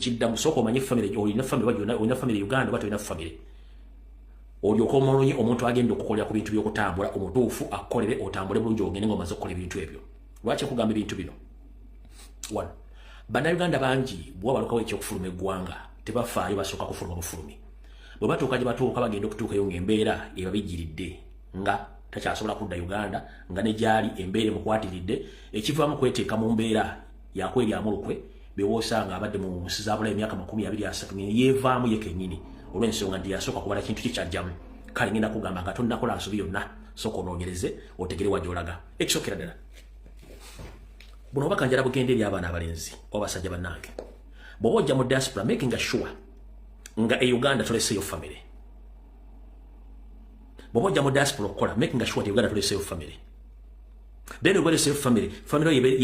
nchidda musoko omanyi family olina family wajona olina family Uganda bato olina family olyo ko molonye omuntu agenda okukolera ku bintu by'okutambula omutuufu akolere otambule bulungi ogende ngo maze okukola ebintu ebyo lwaki kugamba ebintu bino one Bannayuganda bangi bwa balukawo ekyokufuluma eggwanga tebafaayo basooka kufuluma bufulumi bwe batuuka gye batuuka bagenda okutuukayo ng'embeera ebabijiridde nga takyasobola kudda Uganda nga ne gyali embeera emukwatiridde ekivaamu kweteeka mu mbeera yakweryamu lukwe bewoosanga abadde mu nsi za bulayi emyaka 23 yeevaamu ye kennyini olw'ensonga nti yasooka kubala kintu kikyajjamu kale ngenda kugamba nga tonnakola nsobi yonna sooka onoonyereze otegere wajolaga ekisookera ddala buno bakanjala bugende eri abaana abalenzi obasajja bannange bw'oba ojja mu diaspora making sure nga e Uganda toleseyo family bw'oba ojja mu diaspora okukola making sure nti Uganda toleseyo family then ogoleseyo family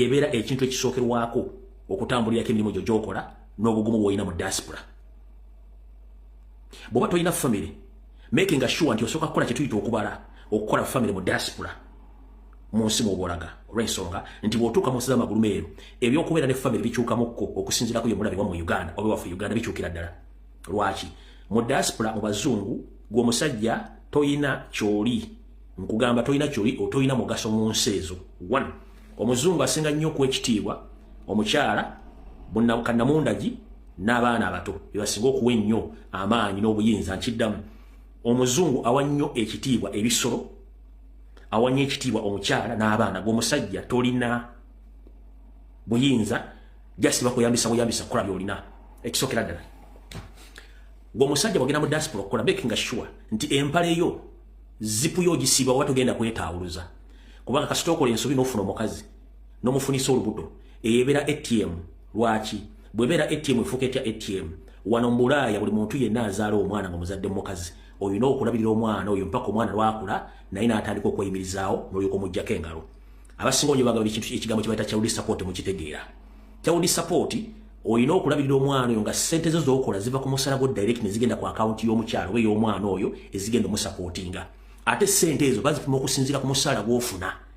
yebeera ekintu ekisookerwako okutambulirako emirimu gyo gy'okola n'obugumu bw'olina mu diaspora bw'oba tolina family making sure nti osooka kukola kye tuyita okukola family mu diaspora mu nsi mw'obolaga olw'ensonga nti bw'otuuka mu nsi z'amagulu meeru ebyokubeera ne family bikyukamukko okusinziirako yemmulabe wa mu Uganda oba waffe Uganda bikyukira ddala lwaki mu diaspora mu bazungu gw'omusajja toyina kyoli nkugamba toyina kyoli otoyina mugaso mu nsi ezo one omuzungu asinga nnyo okuw'ekitiibwa omukyala kannamundagi n'abaana abato bebasinga okuwa ennyo amaanyi n'obuyinza nkiddamu omuzungu awa nnyo ekitiibwa ebisolo awa nnyo ekitiibwa omukyala n'abaana gw'omusajja tolina buyinza jasi bakuyambisa kukola by'olina ekisookera ddala gw'omusajja bw'ogenda mu diaspora okukola making sure nti empale yo zipu yo ogisiiba oba togenda kwetaawuluza kubanga kasita okola ensobi n'ofuna omukazi n'omufunisa olubuto eyebeera ATM lwaki bwebeera ATM efuuka etya ATM wano mu Bulaaya buli muntu yenna azaala omwana ng'omuzadde mukazi olina okulabirira omwana oyo mpaka omwana lwakula naye n'atandika okweyimirizaawo n'olyoka omuggyako engalo abasinga onyo baga buli kintu ekigambo kye bayita child support mukitegeera child support olina okulabirira omwana oyo nga ssente zo z'okola ziva ku musala gwo direct ne zigenda ku akawunti y'omukyalo oba ey'omwana oyo ezigenda omusapootinga ate ssente ezo bazipima okusinziira ku musala gw'ofuna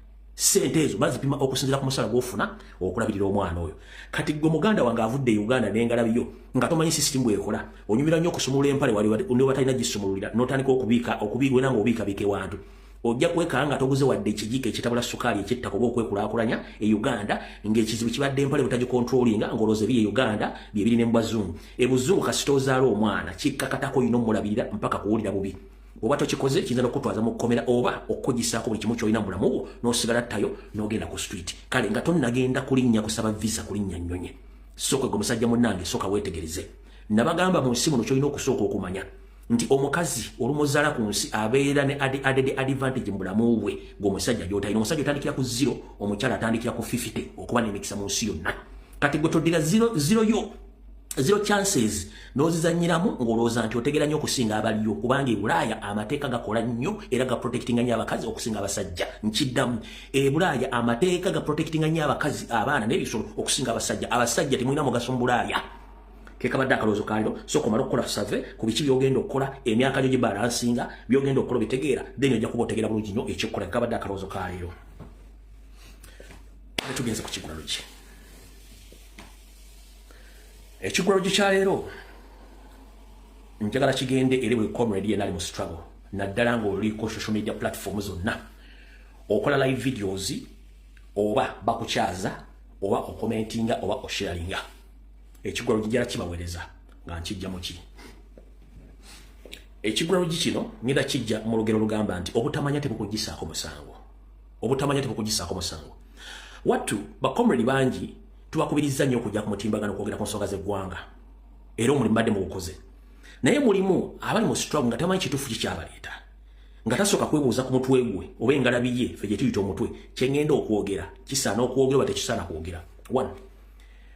sente ezo bazipima okusinziira ku musala gw'ofuna okulabirira omwana oyo kati gwe muganda wange avudde Uganda n'engalabiyo nga tomanyi system bw'ekola onyumira nnyo okusumulula empale wali batalina gisumululira n'otandika okubiigwe nga obiikabiika ewantu ojja kwekanga nga toguze wadde ekijiiko ekitabula sukaali ekyettaka oba okwekulaakulanya e Uganda ng'ekizibu kibadde empale butagikontrolinga ng'olowooza ebiri e Uganda bye biri ne mu bazungu ebuzungu kasita ozaala omwana kikkakatako olina omulabirira mpaka kuwulira bubi oba tokikoze kiyinza n'okutwaza mu kkomera oba okugisaako buli kimu ky'olina mu bulamu bwo n'osigala ttayo n'ogenda ku street kale nga tonnagenda kulinnya kusaba visa kulinnya nnyonye sooka gwe musajja munnange sooka weetegereze nabagamba mu nsi muno ky'olina okusooka okumanya nti omukazi olumuzaala ku nsi abeera ne added advantage mu bulamu bwe ng'omusajja gy'otalina omusajja otandikira ku 0 omukyala atandikira ku 50 okuba n'emikisa mu nsi yonna kati gwe toddira zero chances n'ozizanyiramu ng'olowooza nti otegera nnyo okusinga abaliyo kubanga e Bulaaya amateeka gakola nnyo era ga protectinga nnyo abakazi okusinga abasajja nkiddamu e Bulaaya amateeka ga protectinga nnyo abakazi abaana n'ebisolo okusinga abasajja temulina mugaso mu Bulaaya kekabadde akaloozo kaaliro sooka omala okukola save ku biki by'ogenda okukola emyaka gyo gibalansinga by'ogenda okukola bitegeera then ojja kuba otegeera bulungi nnyo ekikukola kekabadde akaloozo kaaliro tugenze ku kigulalo ki ekigulalo kyaleero njagala kigende eri buli comrade yenna ali mu struggle naddala ng'oliko social media platform zonna okola live videos oba bakukyaza oba okomentinga oba osharinga ekigulalo kijala kibaweereza nga nkijja mu ki ekigulalo kino ngenda kijja mu lugero lugamba nti obutamanya tebukugisaako musango wattu bakomrade bangi tubakubiriza nnyo okujja ku mutimbagano okwogera ku nsonga z'eggwanga era omulimu badde mubukoze naye mulimu abali mu struggle nga tamanyi kituufu kikyabaleeta nga tasooka kwebuuza ku mutwe gwe oba engalabi ye ffe gye tuyita omutwe kyengenda okwogera kisaana okwogera oba tekisaana kwogera one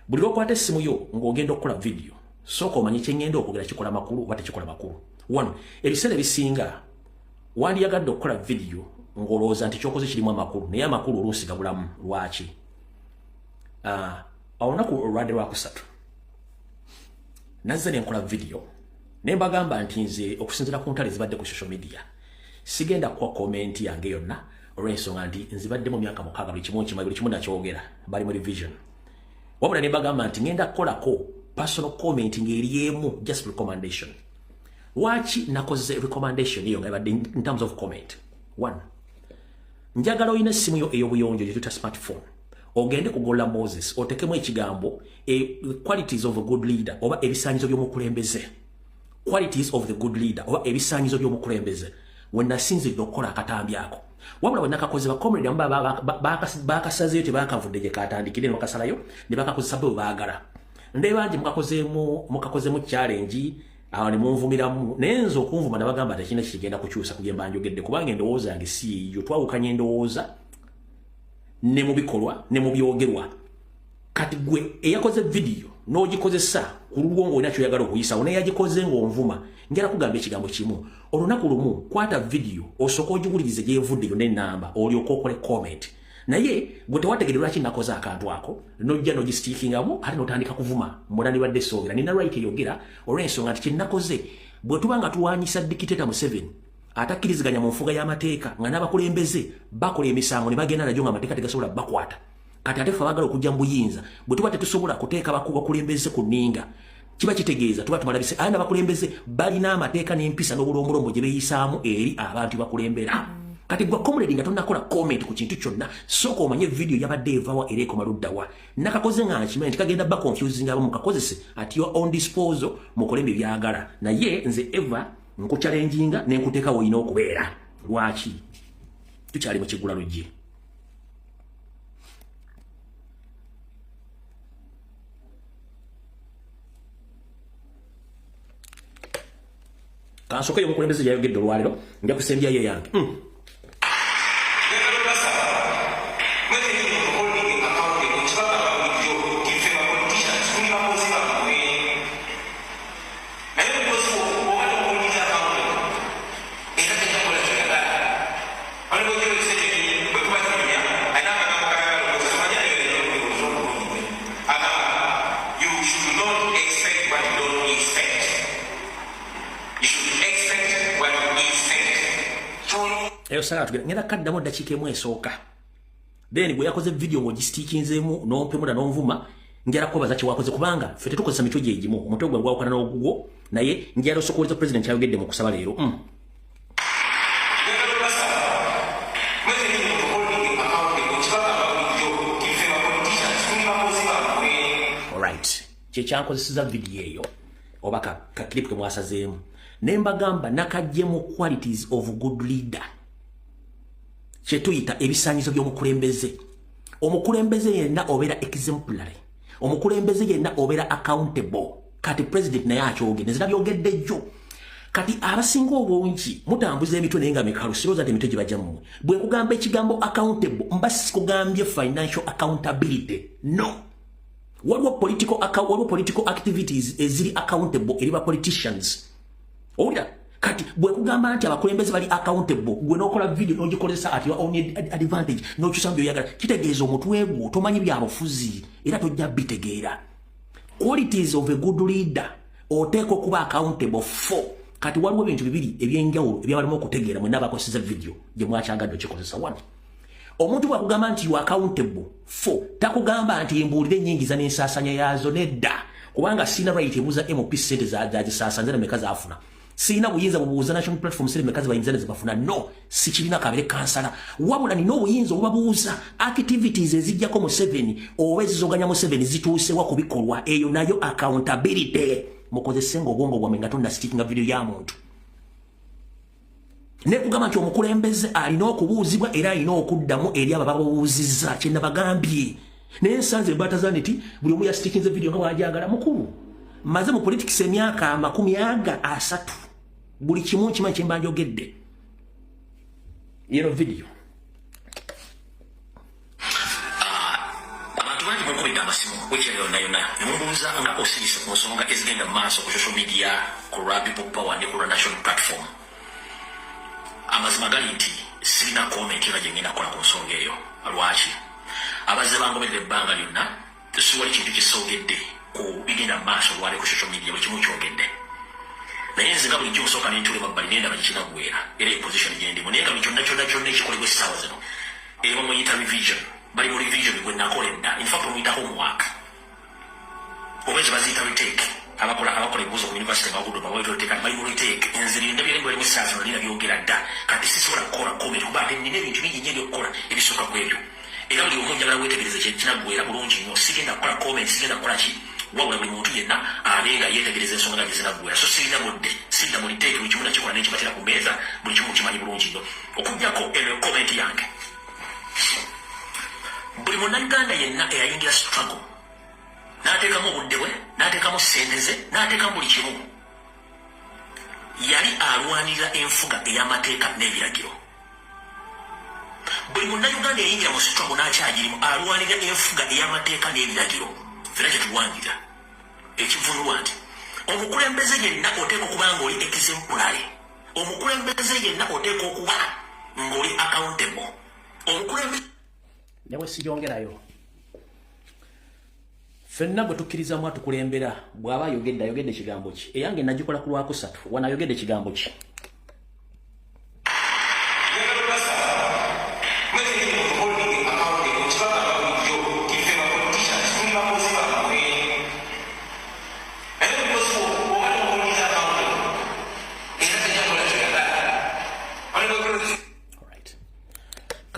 buli lwokwata essimu yo ng'ogenda okukola video sooka omanye kyengenda okwogera kikola makulu oba tekikola makulu one ebiseera ebisinga wandiyagadde okukola video ng'olowooza nti kyokoze kirimu amakulu naye amakulu oluusi gabulamu lwaki olunaku olwadde lwakusatu nazze ne nkola video ne mbagamba nti nze okusinziira ku ntale zibadde ku social media sigenda kuwa komenti yange yonna olw'ensonga nti nzibadde mu myaka 6 buli kimu nakyogera bali mu revision wabula ne mbagamba nti ngenda kukolako personal comment ngeriemu just recommendation. Wachi nakoze recommendation hiyo ngabadde in terms of comment. 1. Njagala oyina simu yo eyobuyonjo yetuta smartphone. Ogende kugola Moses otekemu ekigambo qualities of a good leader oba ebisanyizo by'omukulembeze. Qualities of the good leader oba ebisanyizo by'omukulembeze. Wena sinzi dokola akatambi ako. Wabula wenakakoze ba comrade amba bakasazeyo tebakavudde gye katandikire bakasalayo ne bakakozesa bo baagala. Ndebanje mukakozemu challenge awo ne munvumiramu nenzo okunvuma nabagamba tekina kigenda kukyusa kugenda njogedde kubanga endowooza yange si yo twawukanye endowooza ne mubikolwa ne mubyogerwa kati gwe eyakoze video n'ogikozesa ku lulwongo inakyo yagala okuyisa one yagikoze ng'onvuma ngera kugamba ekigambo kimu olunaku lumu kwata video osooka ogigulirize gyevudde yo n'ennamba olyoka okole comment naye gwe tewategeerera lwaki nakoze akantu ako nojja nogisitiikingamu ate n'otandika kuvuma munani badde soogera nina right eyogera olw'ensonga nti kyenakoze bwe tuba nga tuwanyisa dikiteta Museveni atakkiriziganya mu nfuga y'amateeka nga n'abakulembeze bakola emisango ne bagenda najo nga amateeka tegasobola bakwata kati ate ffe abagala okujja mu buyinza bwe tuba tetusobola kuteeka bakulembeze ku nninga kiba kitegeeza tuba tumalabise aya n'abakulembeze balina amateeka n'empisa n'obulombolombo gye beeyisaamu eri abantu bakulembera kati gwa comrade nga tonakola comment ku kintu kyonna sooka omanye video yabadde evaawa era ekoma luddawa nakakoze nga nkimanyi nti kagenda ba confusing abamu kakozese at your own disposal mukole byagala naye nze eva nkuchallenginga nenkuteeka woyina okubeera lwaki tukyali mu kigula lujje kansoke yomukulembeze yayogedde olwaliro nja kusembyayo yange Sara tugenda ngenda kaddamu dakiika emu esooka then bwe yakoze video ng'ogisitiikinzeemu n'ompemula n'onvuma njala kubaza kiwakoze kubanga ffe tetukozesa mitwe gye egimu omutwe gwe gwawukana n'ogugwo naye njala osokooleza president ayogedde mu kusaba leero alright kyekyankozeseza video eyo oba ka clip ke mwasazeemu ne mbagamba nakaggyemu qualities of good leader kyetuyita ebisanyizo by'omukulembeze omukulembeze yenna obeera exemplary omukulembeze yenna obeera accountable kati president naye akyogedde nzira byogedde jjo kati abasinga obungi mutambuza emitwe naye nga mikalu sirowooza nti emitwe gye bajja mmwe bwe nkugamba ekigambo accountable mba sikugambye financial accountability no waliwo political activities eziri accountable eri ba politicians owulira kati bwe kugamba nti abakulembeze bali accountable gwe n'okola video n'ogikozesa at your own advantage n'okyusa mu byoyagala kitegeeza omutwe gwo tomanyi byabufuzi era tojja bitegeera qualities of a good leader oteeka okuba accountable for kati waliwo ebintu bibiri ebyenjawulo ebyabalimu okutegeera mwenna abakozesa video gye mwakyangadde okikozesa wano omuntu bwakugamba nti you accountable for takugamba nti embuulire ennyingiza n'ensaasanya yaazo nedda kubanga sina right ebuuza MP sente zagisaasanze nameka zaafuna sina buyinza bubuuza national platform sire mekazi bayinzane zibafuna no sikirina kabere kansala wabula nino obuyinza obubabuuza activities ezijjako mu 7 owezizoganya mu 7 zituuse wa kubikolwa eyo nayo accountability mukozesenga obwongo bwa menga tonda sticking video ya muntu ne kugamba nti omukulembeze alina okubuuzibwa era alina okuddamu eri abo babuuzizza kye nabagambye n'ensanze embata nti buli omu yasitikinze video nga bw'ajagala mukulu maze mu politics emyaka 30 buli kimu kimanyi kye mba njogedde yero video abantu bangi mukubidde amasimu wekyali yonna yonna nemubuuza nga osirisa ku nsonga ezigenda mu maaso ku social media ku lwa people power ne ku lwa national platform amazima gali nti sirina comment yonna gye ngenda kukola ku nsonga eyo lwaki abazze bangoberera ebbanga lyonna siwali kintu kisoogedde ku bigenda mu maaso lwali ku social media buli kimu kyogedde naye nze nga bulijjo osooka n'entula emabbali naye ndaba kikinaggwera era eposition gye ndimu naye nga buli kyonna ekikolebwa essaawa zino era bamuyita revision bali mu revision gwe nakola edda infact omuyita homework obwezi bazita retake abakola ebuzo ku university ngagudo ba wetro take by retake enziri ndabye ngo emisasa nalira byogera dda kati sisobola kukola comment kuba nine ebintu bingi nnyo okukola ebisoka kwebyo era buli omu njagala wetegereze kye kinagwera bulungi nnyo sigenda kukola comment sigenda kukola ki wabula buli muntu yenna abenga yetegereza ensonga nga zinagwera so sirina budde sidda mu retake buli kimu nakikola n'ekibatera ku mmeeza buli kimu kimanyi bulungi nnyo okugjako eno comment yange buli munnayuganda yenna eyayingira struggle n'ateekamu obudde bwe n'ateekamu ssente ze n'ateekamu buli kimu yali alwanirira enfuga ey'amateeka n'ebiragiro buli munnayuganda eyayingira mu struggle n'akyagirimu alwanirira enfuga ey'amateeka n'ebiragiro fera kye tulwanirira ekivunulwa nti omukulembeze yenna oteeka okuba ng'oli exemplary omukulembeze yenna oteeka okuba ng'oli accountable omukulembeze newe sijongerayo fenna bwe tukkiriza mu atukulembera bw'aba ayogedde ekigambo ki eyange nagikola ku lwakusatu wanayogedde ekigambo ki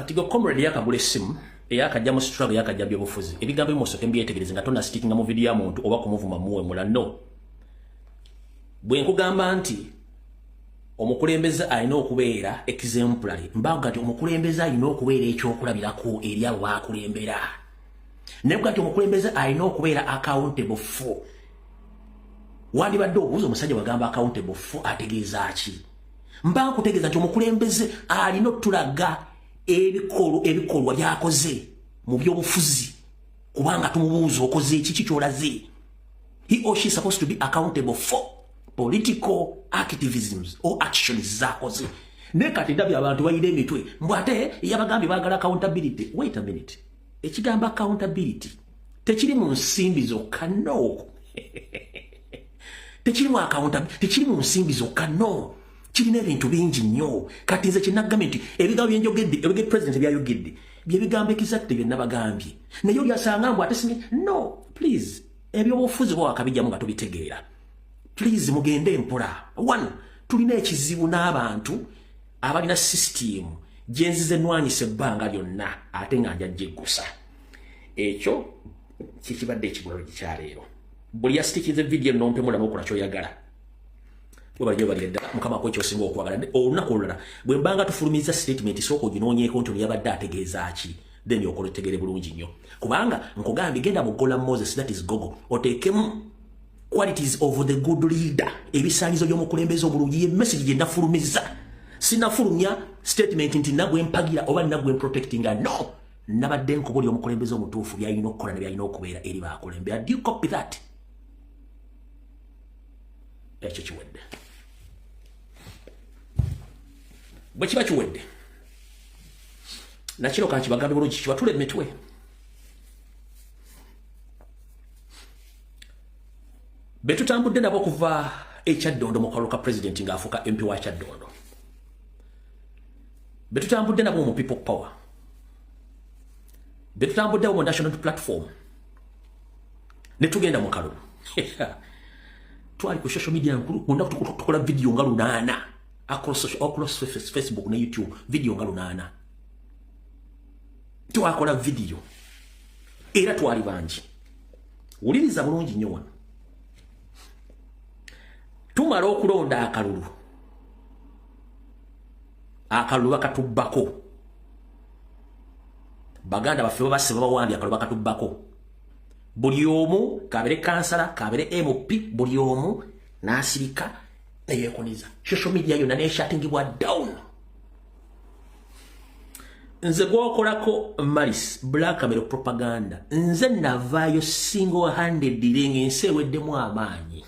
katigo comrade yakagula essimu eyakajja mu struggle yakajja byobufuzi ebigambo bimosoke mbyetegereze nga tonna stickinga mu video ya muntu oba kumuvuma muwe mulano bwe nkugamba nti omukulembeze alina okubeera exemplary mbaga nti omukulembeze alina okubeera ekyokulabirako eri abo bakulembera nebwa nti omukulembeze alina okubeera accountable for wandibadde obuuza omusajja wagamba accountable for ategeeza ki mba nkutegeeza nti omukulembeze alina otulaga ebikolwa byakoze mu byobufuzi kubanga tumubuuza okoze ekiki kyolaze he or she is supposed to be accountable for political activisms or actions zakoze ne kati ndabye abantu bayire emitwe mbwate yabagambye bagala accountability wait a minute ekigamba accountability tekiri mu nsimbi zokka no tekiri mu accountability tekiri mu nsimbi zokka no kirina ebintu bingi nnyo kati nze kinagambye nti ebigambo byenjogedde ebige president byayogedde byebigambo exact bye nabagambye naye oli asanga mbw ate singe no please ebyobufuzi bwo wakabijjamu nga tubitegeera please mugende empola one tulina ekizibu n'abantu abalina system gyenzize enwanyisa ebbanga lyonna ate nga njajja eggusa ekyo kikibadde ekigulalo kikyaleero buli yasitikiza video nompemulamu okola kyoyagala Wabajo bagenda mukama ko kyosinga okwagala olunaku olulala bwe mbanga tufulumiza statement soko ginoonyeeko nti yabadde ategeeza ki then yokola tegere bulungi nnyo kubanga nkugambye genda mu Gola Moses that is gogo oteekemu qualities of the good leader ebisaalizo by'omukulembeze obulungi ye message gye ndafulumiza sinafulumya statement nti nagwe mpagira oba nagwe protectinga no nabadde nkubuli omukulembeze omutuufu byalina okukola ne byalina okubeera eri baakulembera do you copy that ekyo kiwedde bwe kiba kiwedde nakiro kanki bagambe bulungi kibatule emitwe betutambudde nabo kuva ekyaddondo mu kalulu ka president ng'afuuka MP wa Kyaddondo betutambudde nabo mu people power betutambudde mu national platform ne tugenda mu kalulu twali ku social media nkulu ngunda tukola video nga 8 across Facebook na YouTube video nga 8 twakola video era twali bangi uliriza bulungi nnyo wano tumala okulonda akalulu bakatubbako baganda baffe base babawambye akalulu bakatubbako buli omu kabere kansala kabere MP buli omu nasirika eyekoniza social media yonna neshatingibwa down nze gwokolako malis black camera propaganda nze navayo single handed ring ensi eweddemu amaanyi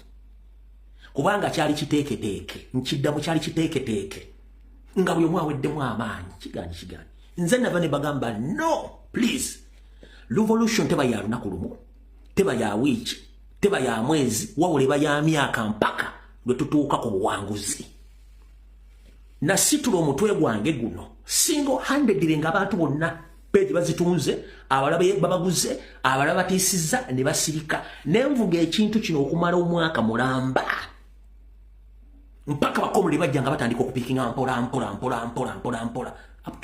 kubanga kyali kiteeketeeke nkiddamu kyali kiteeketeeke nga buli omu aweddemu amaanyi kiganyi nze nava ne bagamba no please revolution teba ya lunaku lumu teba ya wiki teba ya mwezi wawule ba ya myaka mpaka lwe tutuuka ku buwanguzi na situlo omutwe gwange guno single handed ring abantu bonna page bazitunze abalabe babaguze abalaba batisiza ne basirika nenvuga ekintu kino okumala omwaka mulamba mpaka bakomole bajjanga batandika okupikinga mpola up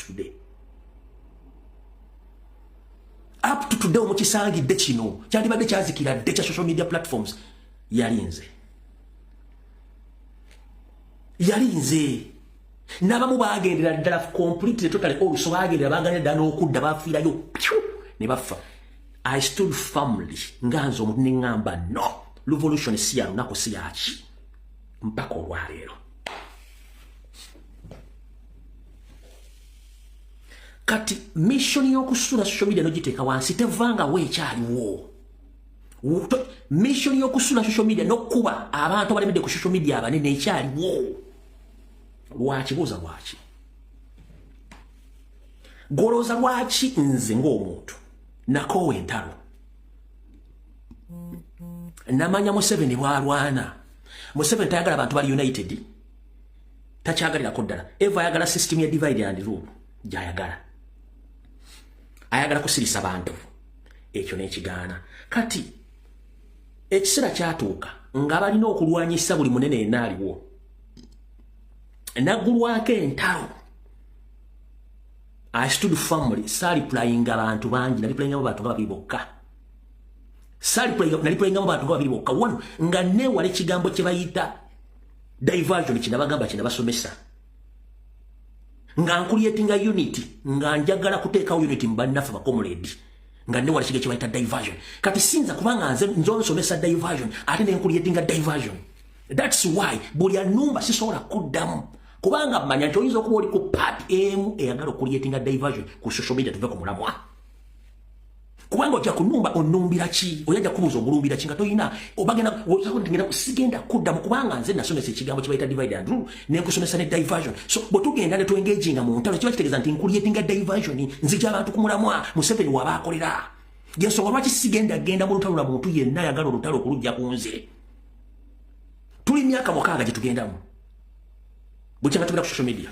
to today omukisangidde kino kyandibadde kyazikira dde kya social media platforms yalinze n'abamu bagendera ddala completely totally also bagendera baganira ddala n'okudda bafiirayo ne bafa. I stood firmly nganze omuntu neŋŋamba no revolution si ya lunaku si yaki mpaka olwaleero. Kati mission y'okusula social media nogiteeka wansi tevangawo ekyaliwo. Mission y'okusula social media n'okkuba abantu abalemedde ku social media abanene ekyaliwo. Lwaki buuza lwaki? Golooza lwaki nze ng'omuntu nakoowa entalo namanya Museveni bwalwana. Museveni tayagala abantu bali united, takyagalirako ddala. Eva ayagala system ya divide and rule gyayagala, ayagala kusirisa bantu, ekyo n'ekigaana. Kati ekiseera kyatuuka nga balina okulwanyisa buli munene enaaliwo naggulwako entalo. I stood firmly, saliplayinga abantu bangi, naliplayinga abantu nga babiri bokka. Naliplayinga abantu nga babiri bokka. Wano nga neewala ekigambo kye bayita diversion kinabagamba kinabasomesa. Nga nkuliyetinga unity, nga njagala kuteekawo unity mu bannaffe bakomuledi. Nga neewala ekigambo kye bayita diversion. Kati sinza kubanga nze nsomesa diversion ate ne nkuliyetinga diversion. That's why buli annumba sisobola kuddamu. Kubanga manya nti oyinza okuba oli ku part emu eyagala okuliyetinga diversion ku social media tuve ku mulamwa. Kubanga ojja kunumba onumbira ki? Oyajja kubuuza omulumbira ki nga toyina obagenda sigenda kuddamu kubanga nze nasomesa ekigambo kye bayita divide and rule ne nkusomesa ne diversion. So bwe tugenda ne twengaginga mu ntalo kiba kitegeeza nti nkuliyetinga diversion nzija abantu ku mulamwa Museveni waba akolera. Yensonga lwaki sigenda genda mu lutalo lwa muntu yenna ayagala olutalo okulujja ku nze. Tuli myaka mukaaga gye tugendamu. Buchanga tubira ku social media.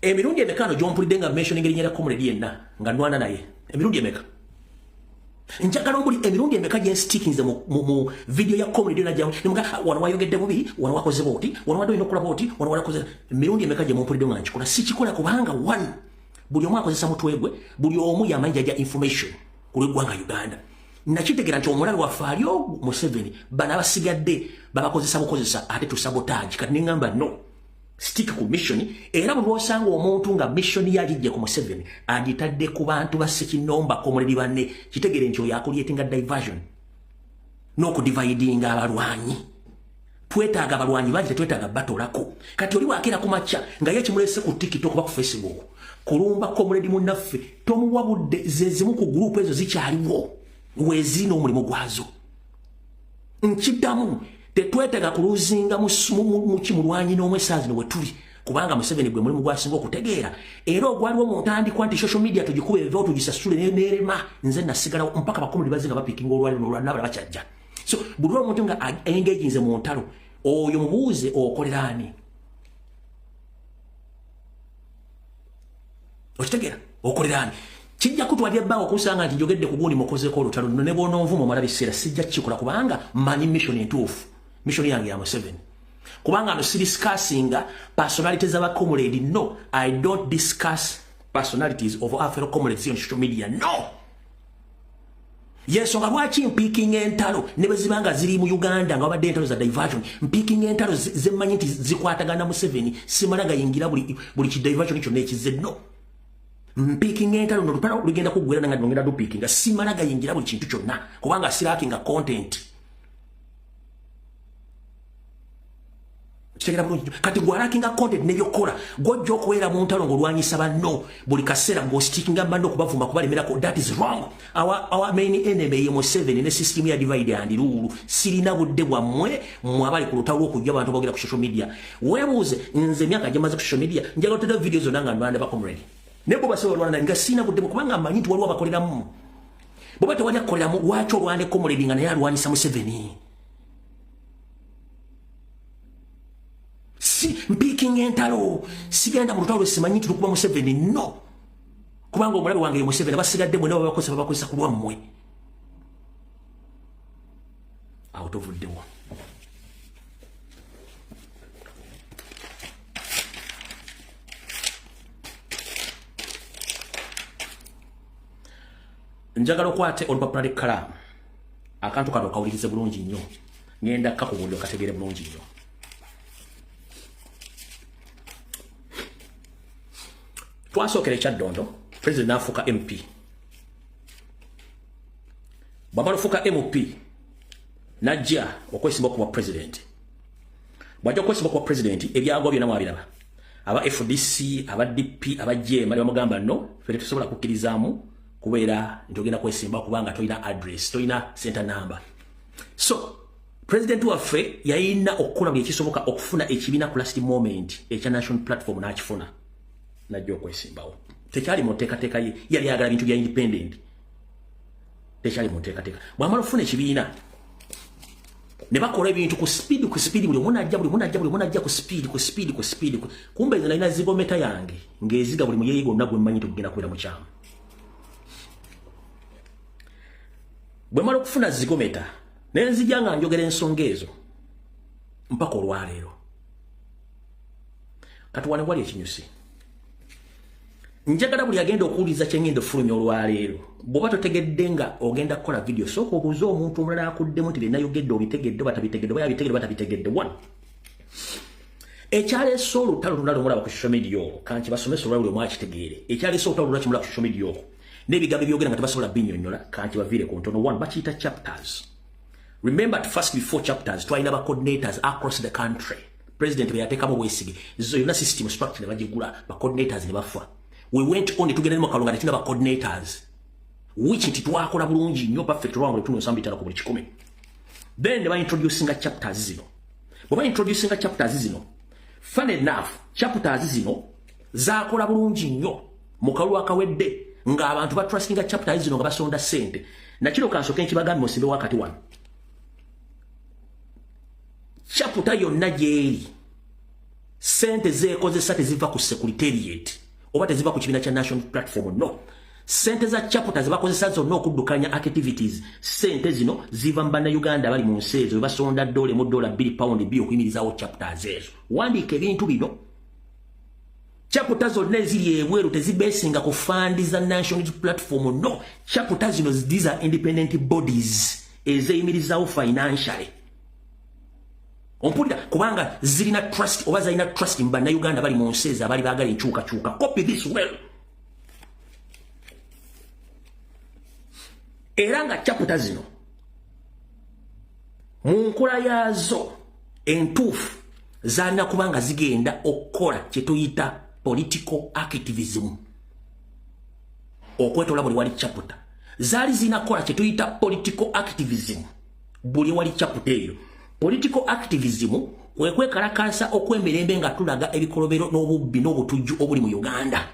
Emirundi emekano jompulidde nga mentioning erinnya comrade yenna nga nwana naye. Emirundi emeka. Njagala ombuli emirundi emeka gye stickinze mu video ya comrade na jamu. Nimuga wana wayogedde bubi, wana wakoze boti, wana wado inokola boti, wana wakoze emirundi emeka gye mumpulidde nga nkikola si kikola kubanga one buli omu akozesa mutwegwe, buli omu yamanja ya information ku ggwanga Uganda. Nakitegera nti omulabe waffe alio Museveni bana basigadde babakozesa bukozesa ate tu sabotage. Kati nengamba no stick ku mission era buli osanga omuntu nga mission yagijje ku Museveni agitadde ku bantu basekinomba komuledi banne kitegere nti oyo akulyetinga diversion n'okudividinga abalwanyi. Twetaaga abalwanyi bangi tetwetaaga batolako. Kati oli waakera ku makya nga ye kimulese ku TikTok oba ku Facebook kulumba komuledi munnaffe tomuwabudde zezimu ku group ezo zikyaliwo wezino omulimu gwazo. Nkiddamu tetwetaaga kuluzinga mu kimulwanyi n'omwesaazi ne wetuli kubanga Museveni gwe mulimu gwasinga okutegeera era ogwaliwo mu ntandikwa nti social media tugikuba ebiva tugisasule n'erema nze nasigala mpaka bakomuli bazinga bapikinga olwaliro n'olwanabala bakyajja. So buli omuntu nga engaginze mu ntalo oyo mubuuze okolera ani? Okitegeera okolera ani? Kijja kutwalya bbanga okusanga nti njogedde ku gundi mukozeko olutalo ne bw'ononvuma omala biseera sijja kukikola kubanga manyi mission entuufu. Mission yange ya Museveni. Kubanga no discussinga personalities of a comrade. No, I don't discuss personalities of our fellow comrades on social media. No. Yes, so lwaki mpiking entalo ne bwezibanga ziri mu Uganda nga babadde entalo za diversion mpiking entalo zemanyi nti zikwatagana Museveni simalaga yingira buli ki diversion ekyo nekize. No. Mpiking entalo no lupala lugenda kugwera nga ngenda do picking simalaga yingira buli kintu kyonna kubanga sirakinga content. Kati gwarakinga content nebyokola gojjo okuwera mu ntalo ng'olwanyisa banno buli kaseera ng'ositikinga banno kubavuma kubalemerako. That is wrong. Our main enemy ye Museveni ne system ya divide and rule sirina budde bwammwe mwabali ku lutalo okujja abantu boogera ku social media. Weebuuze nze emyaka gyemaze ku social media njagala otera video zonna nga ndwanda bakomredi nebo basobola olwana nga sina budde kubanga amanyi nti waliwo abakoleramu bwe tewali akoleramu lwaki olwane komredi nga naye alwanyisa Museveni. Si mpiking entalo sigenda mu lutalo simanyi tukuba Museveni. No. kubanga omulabe wange Museveni basigadde mwe nabo bakozesa ku lwammwe awo tovuddewo. Njagala okwate olupapula lw'ekkalaamu akantu kano okawulirize bulungi nnyo ngenda kakubuulira okategeere bulungi nnyo. Twasookera ekyaddondo president n'afuuka MP. Bw'amala ofuuka MP n'ajja okwesimba okuba president. Bw'ajja okwesimba okuba president ebyagwa byonna mwabiraba. Aba FDC, aba DP, aba JM bali bamugamba no ffe tetusobola kukkirizaamu kubeera nti ogenda kwesimba kubanga tolina address, tolina center number. So president waffe yalina okukola buli ekisoboka okufuna ekibiina ku last moment ekya national platform n'akifuna najja okwesimbawo. Tekyali mu nteekateeka ye, yali ayagala bintu bya independent. Tekyali mu nteekateeka. Bw'amala okufuna ekibiina ne bakola ebintu ku speed buli munajja ku speed. Kumbe nze nalina zigometa yange ng'eziga buli muyeeyi gonna gwe mmanyi tugenda kubeera mu kyama. Bwe mala okufuna zigometa nenzija nga njogera ensonga ezo mpaka olwaleero. Kati wano wali ekinyusi. Njagala buli agenda okuwuliza kyengenda ofulumya olwaleero. Bw'oba totegedde nga ogenda kukola video sooka obuuze omuntu omulala akuddemu nti byenayogedde obitegedde batabitegedde oba yabitegedde batabitegedde. One, ekyaleese olutalo lunalo mulaba ku social media olwo kanti basomesa olwali mwakitegeere. Ekyaleese olutalo lunalo kimulaba ku social media olwo n'ebigambo byogera nga tebasobola binnyonnyola kanti baviire ku ntono. One, bakiyita chapters. Remember first before chapters twalina ba coordinators across the country. President bwe yateekamu Besigye yonna system structure ne bagigula ba coordinators ne bafa. We went on to get them kalonga tina ba coordinators which nti twakola bulungi nnyo perfect lwangu lutuno sambitana ku buli kikumi. Then they were introducing chapters zino. Bwe introducing chapters zino, fun enough chapters zino zaakola bulungi nnyo mu kalulu akawedde nga abantu ba trusting chapters zino nga basonda sente na kiro kansoke nkibagambi musimbe wakati wano. Chapter yonna gyeri sente zeekozesa teziva ku secretariat oba teziva ku kibiina kya national platform. No, sente za chapter zibakozesa zonna okuddukanya activities. Sente zino ziva mu bannayuganda bali mu nsi ezo basonda $1 mu $2 pound bi okuyimirizawo chapters ezo. Wandiika ebintu bino chapter zonna eziri ebweru tezibeesinga ku fund za national platform. No, chapter zino these are independent bodies ezeyimirizawo financially. Ompulira kubanga zirina trust oba zalina trust mu bannayuganda bali mu nsi ezo abali baagala enkyukakyuka. Copy this well. Era nga chapter zino mu nkola yaazo entuufu zaalina kubanga zigenda okukola kye tuyita political activism. Okwetola buli wali chapter zaali zirina kukola kye tuyita political activism buli wali chapter eyo. Political activism kwekwekalakasa okwemirembe nga tulaga ebikolobero n'obubbi n'obutujju obuli mu Uganda.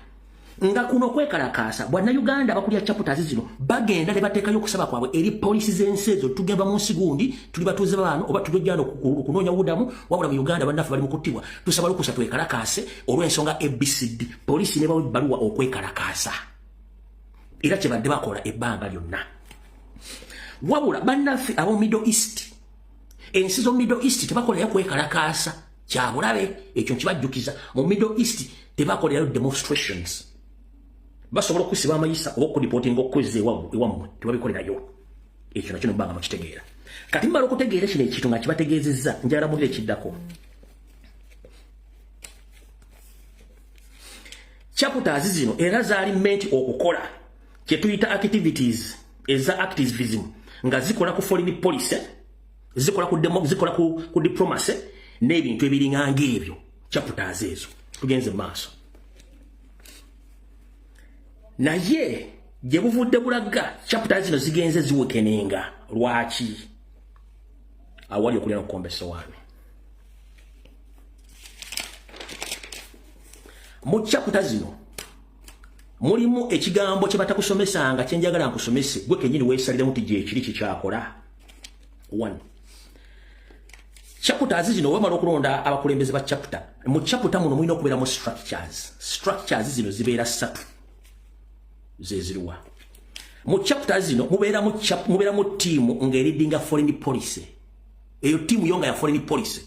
Nga kuno kwekalakasa bwannayuganda bakulya chapters zino bagenda ne bateekayo okusaba kwabwe eri polisi z'ensi ezo tugenda mu nsi gundi tuli batuuze baano oba tulojjana okunoonya budamu wabula mu Uganda bannaffe bali mu kuttibwa tusaba lukusa twekalakase olw'ensonga ABCD. Polisi ne bawa ebbaluwa okwekalakasa era kyebadde bakola ebbanga lyonna. Wabula bannaffe ab'omu Middle East ensi z'omu Middle East tebakolerayo kwekalakaasa kyabulabe ekyo nkibajjukiza. Mu Middle East tebakolerayo demonstrations. Basobola okusiba amayisa oba okulipotinga okukozesa ewammwe tebabikolerayo. Ekyo nakyo nebbanga mukitegeera. Kati mbala okutegeera kino ekintu nga kibategeezezza njagala mulire ekiddako. Chapters zino era zaali meant okukola kye tuyita activities eza activism nga zikola ku foreign policy, zikola ku diplomacy n'ebintu ebiringa ng'ebyo. Chapters ezo tugenze maaso. Naye gye buvudde bulaga chapters zino zigenze ziwekenenga. Lwaki? Awali okulya n'okukomba essowaani. Mu chapters zino mulimu ekigambo kye batakusomesanga kye njagala nkusomese gwe kennyini weesaliremu nti gye kiri kikyakola. One, chapters zino wemala okulonda abakulembeze ba chapter. Mu chapter muno mulina okubeeramu structures. Structures zino zibeera 3. zeziriwa mu chapter zino mubera mu team ng'eridinga foreign policy eyo team yonga ya foreign policy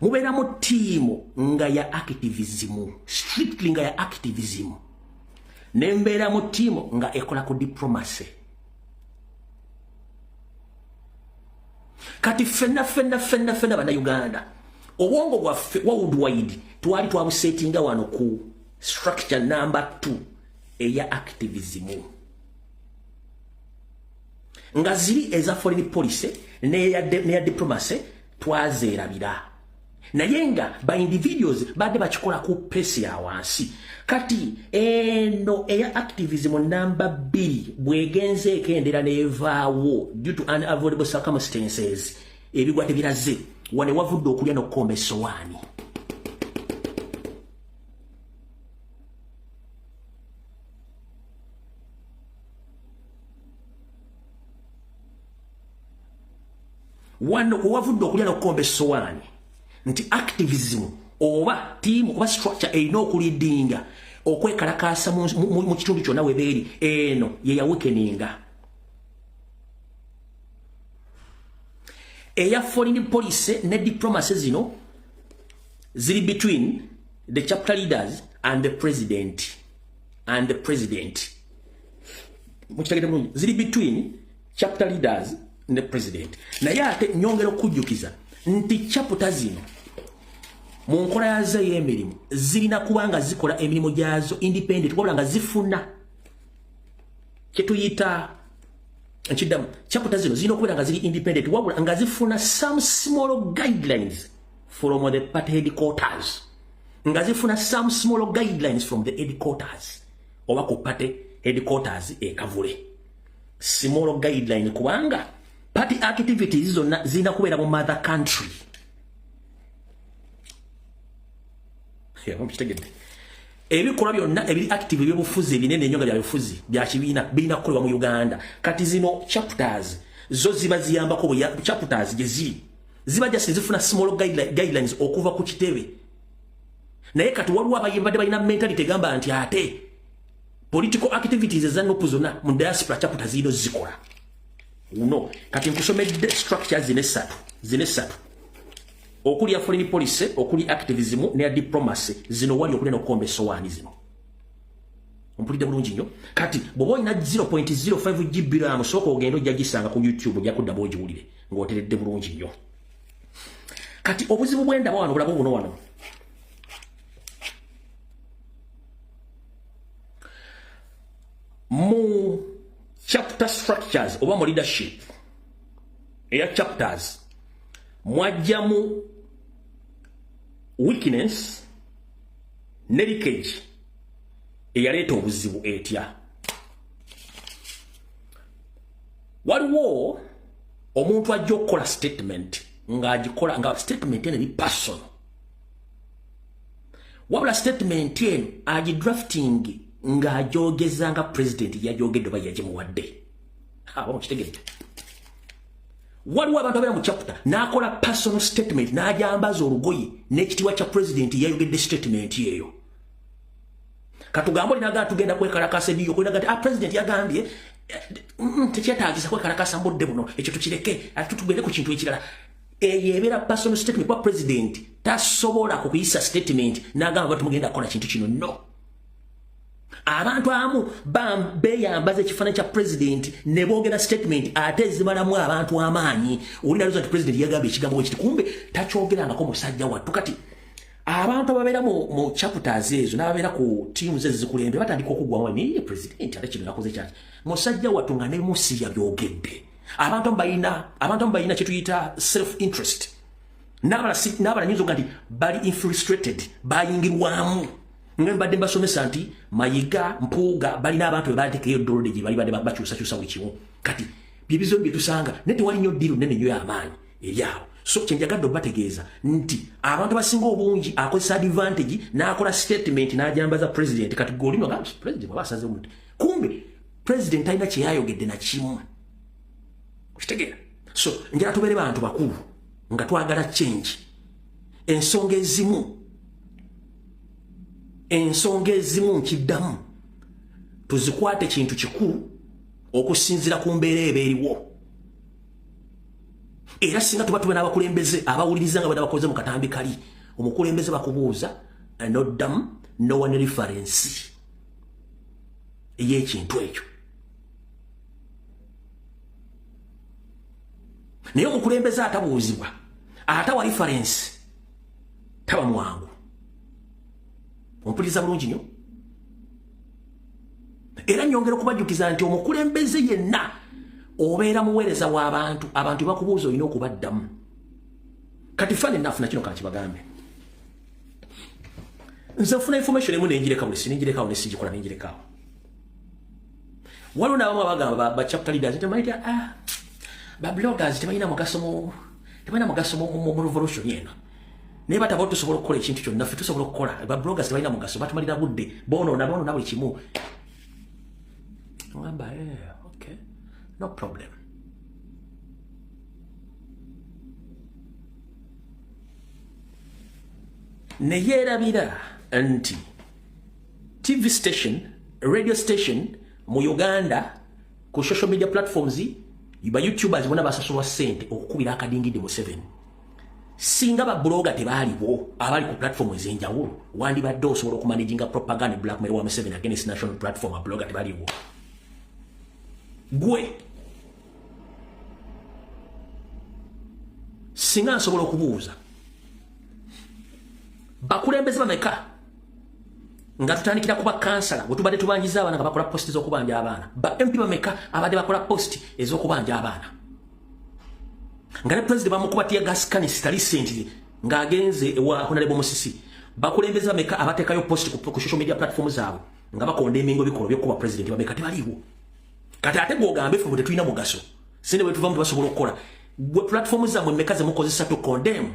mubera mu team nga ya activism strictly nga ya activism nembera mu team nga ekola ku diplomacy kati fenna bana Uganda obwongo bwaffe worldwide twali twabusetinga wano ku structure number 2 eya activism nga ziri eza foreign policy neya diplomacy twazerabira naye nga ba individuals badde bakikola ku pesi ya wansi kati eno eya activism number 2 bwegenze ekendera nevaawo due to unavoidable circumstances ebigwa tebiraze wane wavudde okulya n'okukomba essowaani wano wavudde okulya n'okukomba essowaani nti activism oba team oba structure erina okulidinga okwekalakaasa mu kitundu kyonna webeeri eno ye ya weakeninga eya foreign policy ne diplomacy zino ziri between the chapter leaders and the president ziri between chapter leaders and the president naye ate nyongera okujjukiza nti chapter zino mu nkola yazo y'emirimu zirina kubanga zikola emirimu gyazo independent wabula nga zifuna kyetuyita nkidamu chapter zino zirina okubeera nga ziri independent wabula nga zifuna some small guidelines from the party headquarters nga zifuna some small guidelines from the headquarters oba ku party headquarters ekavule small guideline kubanga party activities zonna zirina kubeera mu mother country ebikolwa byonna ebiri active ebyobufuzi ebinene ennyo nga bya bufuzi bya kibiina birina kukolebwa mu Uganda kati zino chapters zo ziba ziyambako chapters gye ziri ziba just zifuna small guidelines okuva ku kitebe naye kati waliwo abayembadde balina mentality egamba nti ate political activities eza NUP zonna mu diaspora chapters zino zikola uno kati nkusomedde structures zine essatu okuli ya foreign policy okuli activism ne diplomacy zino wali okuli n'okukomba essowaani zino mpulidde bulungi nnyo kati bw'oba olina 0.05 GB RAM sooka ogenda ojja gisanga ku YouTube ojja kudda bw'ogiwulire ng'oteredde bulungi nnyo kati obuzibu bw'endaba wano bulabo buno wano mu chapter structures oba mu leadership eya chapters mwajjamu weakness ne leakage eyaleeta obuzibu etya waliwo omuntu ajja okukola statement ng'agikola nga statement eno eri personal wabula statement eno agidrafting ng'agyogeza nga president yagyogedde oba yagimuwadde aba mukitegedde waliwo abantu abeera mu chapter n'akola personal statement n'ajambaza olugoye n'ekitiibwa kya president yayogedde statement eyo katugambo linagaa tugenda kwekalakasa ebiyo kulinaga ti president yagambye tekyetaagisa kwekalakasa mbudde buno ekyo tukireke ate tugende ku kintu ekirala eyo ebeera personal statement kwa president tasobola kukuyisa statement n'agamba tumugenda kukola kintu kino no abantu amu beyambaza ekifaananyi kya president ne boogera statement ate zibalamu abantu amaanyi olina luza nti president yagamba ekigambo ekiti kumbe takyogerangako musajja wattu kati abantu ababeera mu chapters ezo n'ababeera ku teams ezo zikulembe batandika okugwamu naye president ate kino yakoze kyaki musajja wattu nga ne musi yabyogedde abantu balina kye tuyita self interest n'abala nyinza nga nti bali infiltrated bayingirwamu ngembadde mbasomesa nti Mayiga Mpuuga balina abantu bebateekayo dolode gye bali badde bakyusakyusa buli kimu kati byebizo bye tusanga ne tewali nnyo ddiiro nnene nnyo y'amaanyi eryawo so kyenjagadde obategeeza nti abantu abasinga obungi akozesa advantage n'akola statement n'ajambaza president kati golino nga president aba asaze omuntu kumbe president alina kye yayogedde na kimu okitegeera so njala tubeere bantu bakulu nga twagala change ensonga ezimu nkiddamu tuzikwate kintu kikulu okusinzira ku mbeera ebeeriwo. Era singa tuba tube n'abakulembeze abawuliriza nga bwe bakoze mu katambi kali, omukulembeze bakubuuza noddamu no one reference y'ekintu ekyo. Naye omukulembeze atabuuzibwa, atawa reference, taba mwangu. Ompuliriza bulungi nnyo. Era nyongera okubajjukiza nti omukulembeze yenna obeera muweereza w'abantu, abantu bakubuuza olina okubaddamu. Kati fane nafuna kino kankibagambe. Nze nfuna information emu nenjireka buli sinjirekawo ne sigikola nenjirekawo. Waliwo n'abamu abagamba ba chapter leaders nti maita ba bloggers tebalina mugaso mu revolution eno. Naye bataba tusobola okukola ekintu kyonna ffe tusobola okukola. Ba bloggers tebalina mugaso, batumalira budde bonoona buli kimu. Ngamba okay, no problem. Neyerabira nti TV station, radio station mu Uganda ku social media platforms ba YouTubers bona basasulwa sente okukubira akadingidi mu 7. Singa ba blogger tebaaliwo abali ku platform ez'enjawulo, wandibadde osobola okumanaginga propaganda blackmail wa 7 against national platform. A blogger tebaaliwo. Gwe singa nsobola okubuuza bakulembeze bameka nga tutandikira kuba kansala bwe tubadde tubanjiza abaana nga bakola posti z'okubanja abaana, ba MP bameka abadde bakola posti ez'okubanja abaana, nga ne president bamukubatiya gas cannister recently ng'agenze ewa Honorable Musisi. Bakulembeze bameka abateekayo posti ku social media platform zaabwe nga bakonda emingo bikolwa by'okuba president bameka tebaliiwo. Kati ate gwogambe ffe bwe tetulina mugaso sinde bwe tuvamu tebasobola okukola. Gwe platform zammwe meka ze mukozesa to condemn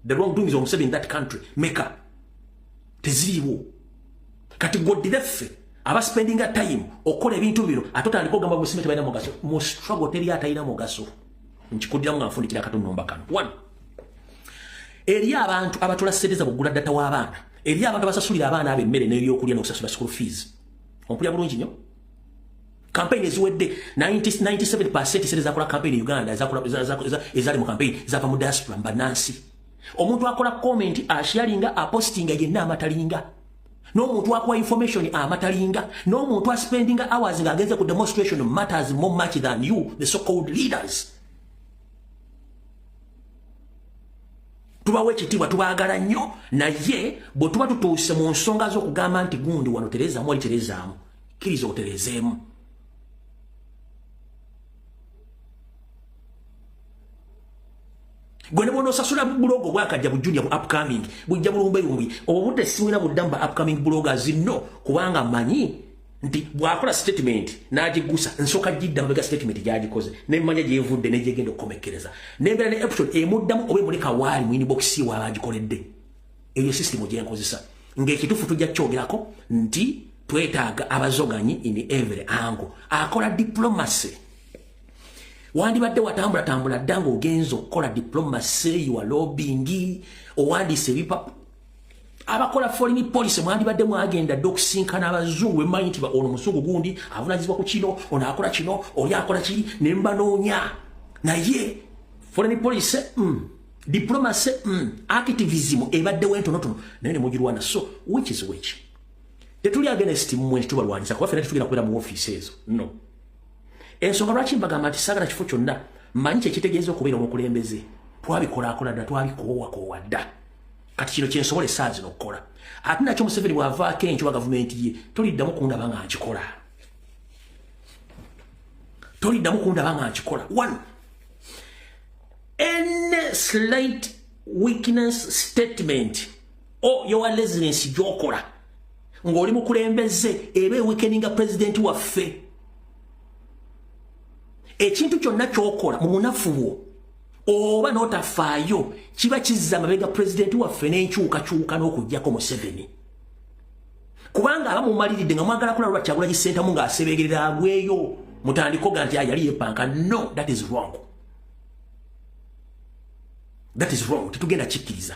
the wrongdoings of Museveni in that country meka teziriiwo. Kati gwoddire ffe abaspendinga time okukola ebintu bino ate otandika ogamba Museveni tebalina mugaso. Mu struggle teri atalina mugaso. Nkikuddiramu nga nfundikira katunnomba kano. 1. Eri abantu abatulasereza buggula data w'abaana, eri abantu abasasulira abaana abo emmere n'ebyokulya n'okusasula school fees. Ompulira bulungi nnyo. Campaign eziwedde 97% sere zakola campaign e Uganda ezali mu campaign zava mu diaspora mbanansi. Omuntu akola comment asharinga apostinga yenna amatalinga. N'omuntu akuwa information amatalinga. N'omuntu aspendinga hours nga agenze ku demonstration matters more much than you, the so-called leaders. Tubawe ekitiibwa tubaagala nnyo, naye bwe tuba tutuuse mu nsonga z'okugamba nti gundi wano terezaamu wali terezaamu, kkiriza oterezeemu. Gwene bono sasula blogo bwakajja bujjulya bu upcoming bujja bulumbe obudde siwina budamba upcoming bloggers no kubanga manyi nti bwakola statement n'agigusa nsoka jidda mabega statement gyagikoze n'emmanya gyevudde n'egyegenda okukomekereza n'embeera ne episode emuddamu obe muleka waali mu inbox wa agikoledde eyo system gyenkozesa ng'ekituufu tujja kyogerako nti twetaaga abazoganyi in every angle akola diplomacy. Wandibadde watambula dda ng'ogenza okukola diplomacy, you are lobbying, owandiise ebipapu. Abakola foreign policy mwandibadde mwagenda dda okusinkana abazungu emanyi nti ono musungu gundi avunaanyizibwa ku kino, ono akola kino, oli akola kiri, ne mbanoonya. Naye foreign policy, diplomacy, activism ebaddewo entonotono naye ne mugirwana. So which is which? Tetuli against mmwe tubalwanyisa kuba ffenna tetugenda kubeera mu ofiisi ezo. No. Ensonga lwaki mbagamba nti saagala kifo kyonna mmanyi kyekitegeeza okubeera omukulembeze twabikolakola dda twabikoowakowa dda kati kino kyensobola essaawa zino okukola ate nakyo Museveni bw'avaako enkyo ba gavumenti ye toliddamu kundaba nga nkikola. Toliddamu kundaba nga nkikola. 1. Any slight weakness statement your residence gy'okola ng'oli mukulembeze eba eweakeninga pulezidenti waffe. Ekintu kyonna kyokola mu munafu bwo oba n'otafaayo kiba kizza amabega pulezidenti waffe n'enkyukakyuka n'okuggyako Museveni. Kubanga abamumaliridde nga mwagala kulaba lwa Kyagulanyi Ssentamu ng'asebegerera agweyo mutandiko ga nti yali yeepanka. No, that is wrong. That is wrong. Tetugenda kikkiriza.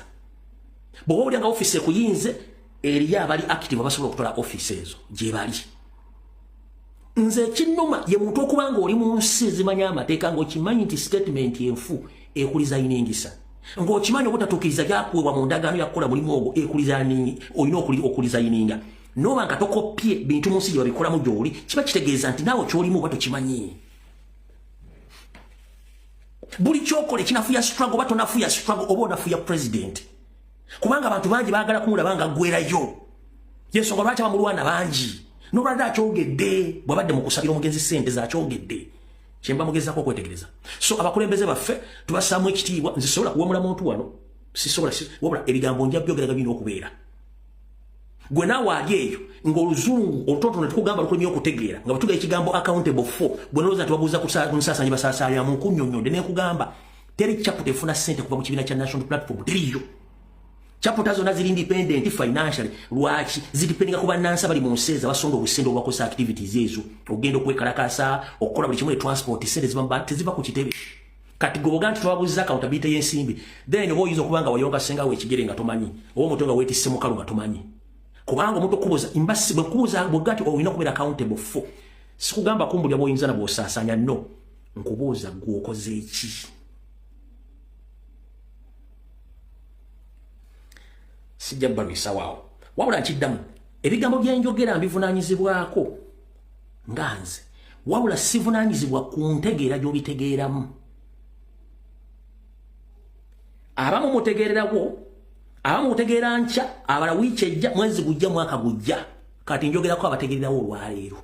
Bw'oba olya nga ofiisi ekuyinze eriyo abali active abasobola okutola ofiisi ezo gye bali. Bw'oba olya nga ofiisi ekuyinze eriyo abali active abasobola okutola ofiisi ezo gye bali. Bw'oba olya nga ofiisi ekuyinze eriyo abali active abasobola okutola ofiisi ezo gye bali. nze kinnuma ye muntu okubanga oli mu nsi zimanya amateeka ng'okimanyi nti statement enfu ekuliza iningisa ng'okimanyi obutatuukiriza byakuweebwa mu ndagaano yakukola mulimu ogwo ekuliza olina okuliza ininga noba nga tokopye bintu mu nsi gye babikolamu gy'oli kiba kitegeeza nti naawe ky'olimu oba tokimanyi buli kyokola ekinafuya struggle oba tonafuya struggle oba onafuya president kubanga abantu bangi baagala kumulaba nga ggwerayo yensonga lwaki abamulwana bangi n'olwadde akyogedde bw'abadde mu kusabira omugenzi ssente z'akyogedde kyemba mugezaako okwetegereza so abakulembeze baffe tubasaamu ekitiibwa nze sobola kuwamula muntu wano sisobola wabula ebigambo nja byogeraga birina okubeera gwe naawe ali eyo ng'oluzungu olutonotono tukugamba lukulumya okutegeera nga bwetuga ekigambo accountable for bwe nolowooza nti babuuza kunsaasanyi basaasaanya mu nkunnyonnyonde nenkugamba teri chapter efuna ssente kuva mu kibiina kya national platform teriyo chapter zonna ziri independent financially lwaki zidipendinga ku bannansi abali mu nsi eza basonda obusente obubakozesa activities ezo ogenda okwekalakasa okukola buli kimu ne transport sente teziva ku kitebe kati goboga nti twabuuza accountability y'ensimbi then oba oyinza okuba nga wayonga senga wekigere nga tomanyi oba omuto nga weetisse mukalu nga tomanyi kubanga omuntu okubuuza imbasi bwekubuuza bwegati olina okubeera accountable for sikugamba kumbulya bw'oyinza na bw'osaasaanya no nkubuuza gwokoze eki sijja balwisa waawo wabula nkiddamu ebigambo byenjogera mbivunaanyizibwako nga nze wabula sivunaanyizibwa ku ntegeera gy'obitegeeramu abamu mutegeererawo abamu mutegeera nkya abala wiiki ejja mwezi gujja mwaka gujja kati njogerako abategeererawo olwaleero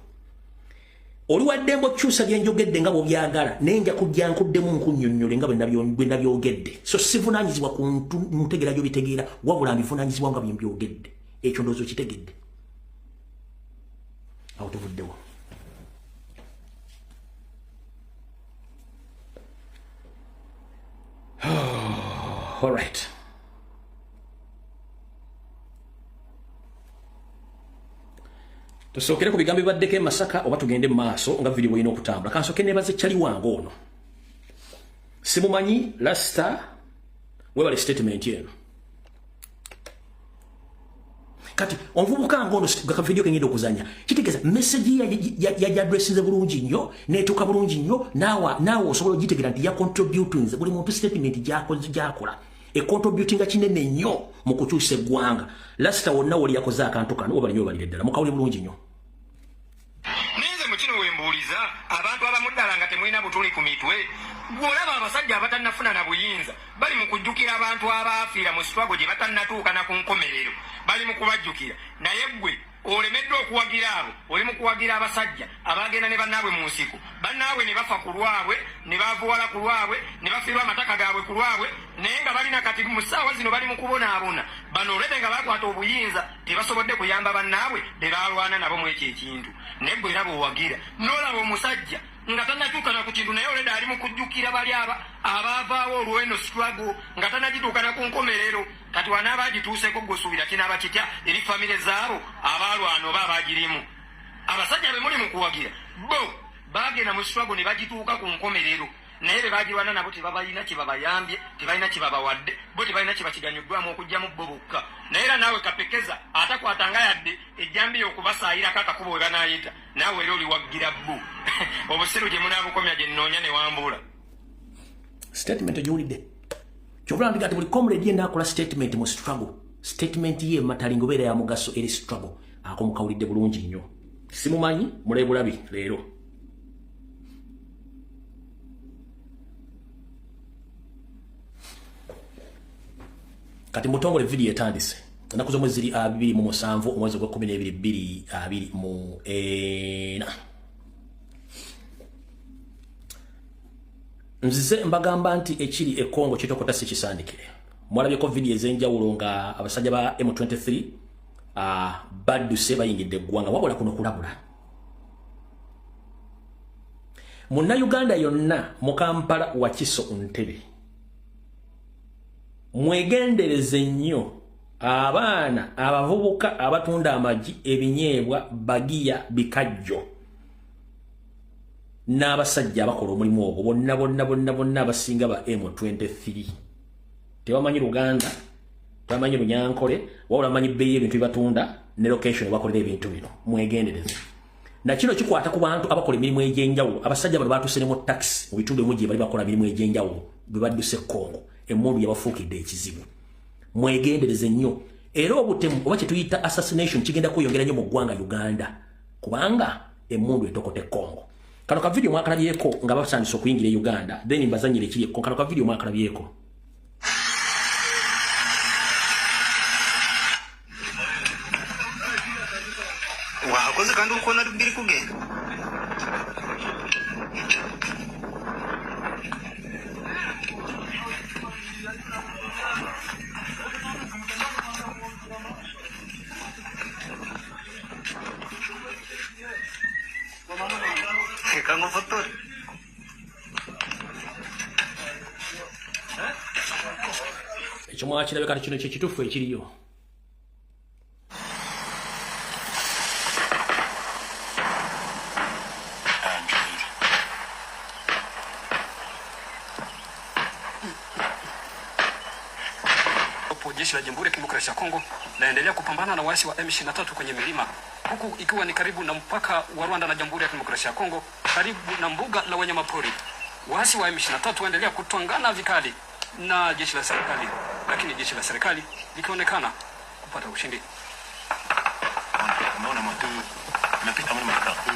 oli waddembe okyusa byenjogedde nga bw'obyagala naye nja kujja nkuddemu nkunnyonnyole nga bwe nabyogedde so sivunaanyizibwa ku ntegeera gy'obitegeera wabula mbivunaanyizibwa nga bye mbyogedde ekyo ndowooza okitegedde awo tuvuddewo all right tusookere ku bigambo bibaddeko e Masaka oba tugende mu maaso nga video bw'olina okutambula kansooke neebaze kyali wange ono simumanyi Rasta webale statement eno kati omuvubuka ngono gaka video kengenda okuzanya kitegeeza message yagyadressinze bulungi nnyo neetuuka bulungi nnyo naawe osobola ogitegera nti yacontributinze buli muntu statement gyakola econtributinga kinene nnyo mu kukyusa eggwanga Rasta wonna woli yakoze akantu kano oba nnyo balire ddala mukawule bulungi nnyo ninze mu kino wembuuliza abantu abamuddala nga temulina butuli ku mitwe bw'olaba abasajja abatannafuna na buyinza bali mu kujjukira abantu abaafiira mu sitwago gye batannatuuka na ku nkomerero bali mu kubajjukira naye ggwe olemeddwa okuwagira abo oli mu kuwagira abasajja abagenda ne bannaabwe mu nsiko bannaabwe ne bafa ku lwabwe ne bavuwala ku lwabwe ne bafiirwa amataka gaabwe ku lwabwe naye nga balina kati mu ssaawa zino bali mu kubonaabona bano olwebe nga bakwata obuyinza tebasobodde kuyamba bannaabwe be balwana nabo mu ekyo ekintu naye ggwe era bw'owagira n'olaba omusajja nga tannatuuka na ku kintu naye olwedde ali mu kujjukira bali abaavaawo olw'eno struggle nga tannagituuka na ku nkomerero kati wanaaba agituuseko gwesuubira kinaaba kitya eri famire zaabo abaalwana oba abaagirimu abasajja be muli mu kuwagira bo baagenda mu struggle ne bagituuka ku nkomerero naye be baagirwana nabo tebabalina kye babayambye tebalina kye babawadde bo tebalina kye bakiganyuddwamu okugyamu bo bokka naye era naawe kapekeza atakwatanga yadde ejjambiya okubasaayirako akakubo we banaayita naawe era oliwaggira bbu obusiru gye munaabukomya gye nnoonya ne wambula statement ogiwulidde kyobula ndiga ati buli comrade ye naakola statement mu struggle statement ye matalingo beera ya mugaso eri struggle ako mukawulidde bulungi nnyo simumanyi mulabe bulabi leero kati mutongole video etandise ennaku z'omwezi ziri 27 omwezi gwa 12 2024 nzize mbagamba nti ekiri ekongo kitokota si kisandikire mwalabyeko video ez'enjawulo nga abasajja ba M23 badduse bayingidde eggwanga wabula kuno kulabula munnayuganda yonna mu Kampala Wakiso Ntebe mwegendereze nnyo abaana abavubuka abatunda amagi ebinyeebwa bagiya bikajjo n'abasajja abakola omulimu ogwo bonna abasinga ba M23 tebamanyi Luganda tebamanyi Lunyankole wabula bamanyi bbeeyi ebintu bibatunda ne location bakolera ebintu bino mwegendereze na kino kikwata ku bantu abakola emirimu egy'enjawulo abasajja bano baatuuse ne mu taxi mu bitundu ebimu gye bali bakola emirimu egy'enjawulo bwe badduse Congo emmundu yabafuukidde ekizibu mwegendereze nnyo era obutemu oba kye tuyita assassination kigenda kweyongera nnyo mu ggwanga Uganda kubanga emmundu etokote Congo kano ka video mwakalabyeko nga basandise okuyingira e Uganda then mbazanyire ekiri ekko kano ka video mwakalabyeko wakoze kandi ukona biri kugenda kango foto ekyo mwakirabe kati kino kyekituufu ekiriyo Jeshi la Jamhuri ya Kidemokrasia ya Kongo laendelea kupambana na waasi wa M23 kwenye milima huku ikiwa ni karibu na mpaka wa Rwanda na Jamhuri ya Kidemokrasia ya Kongo, karibu na mbuga la wanyamapori. Waasi wa M23 waendelea kutwangana vikali na jeshi la serikali, lakini jeshi la serikali likionekana kupata ushindi. Unaona moto unapita mwana mtakatifu.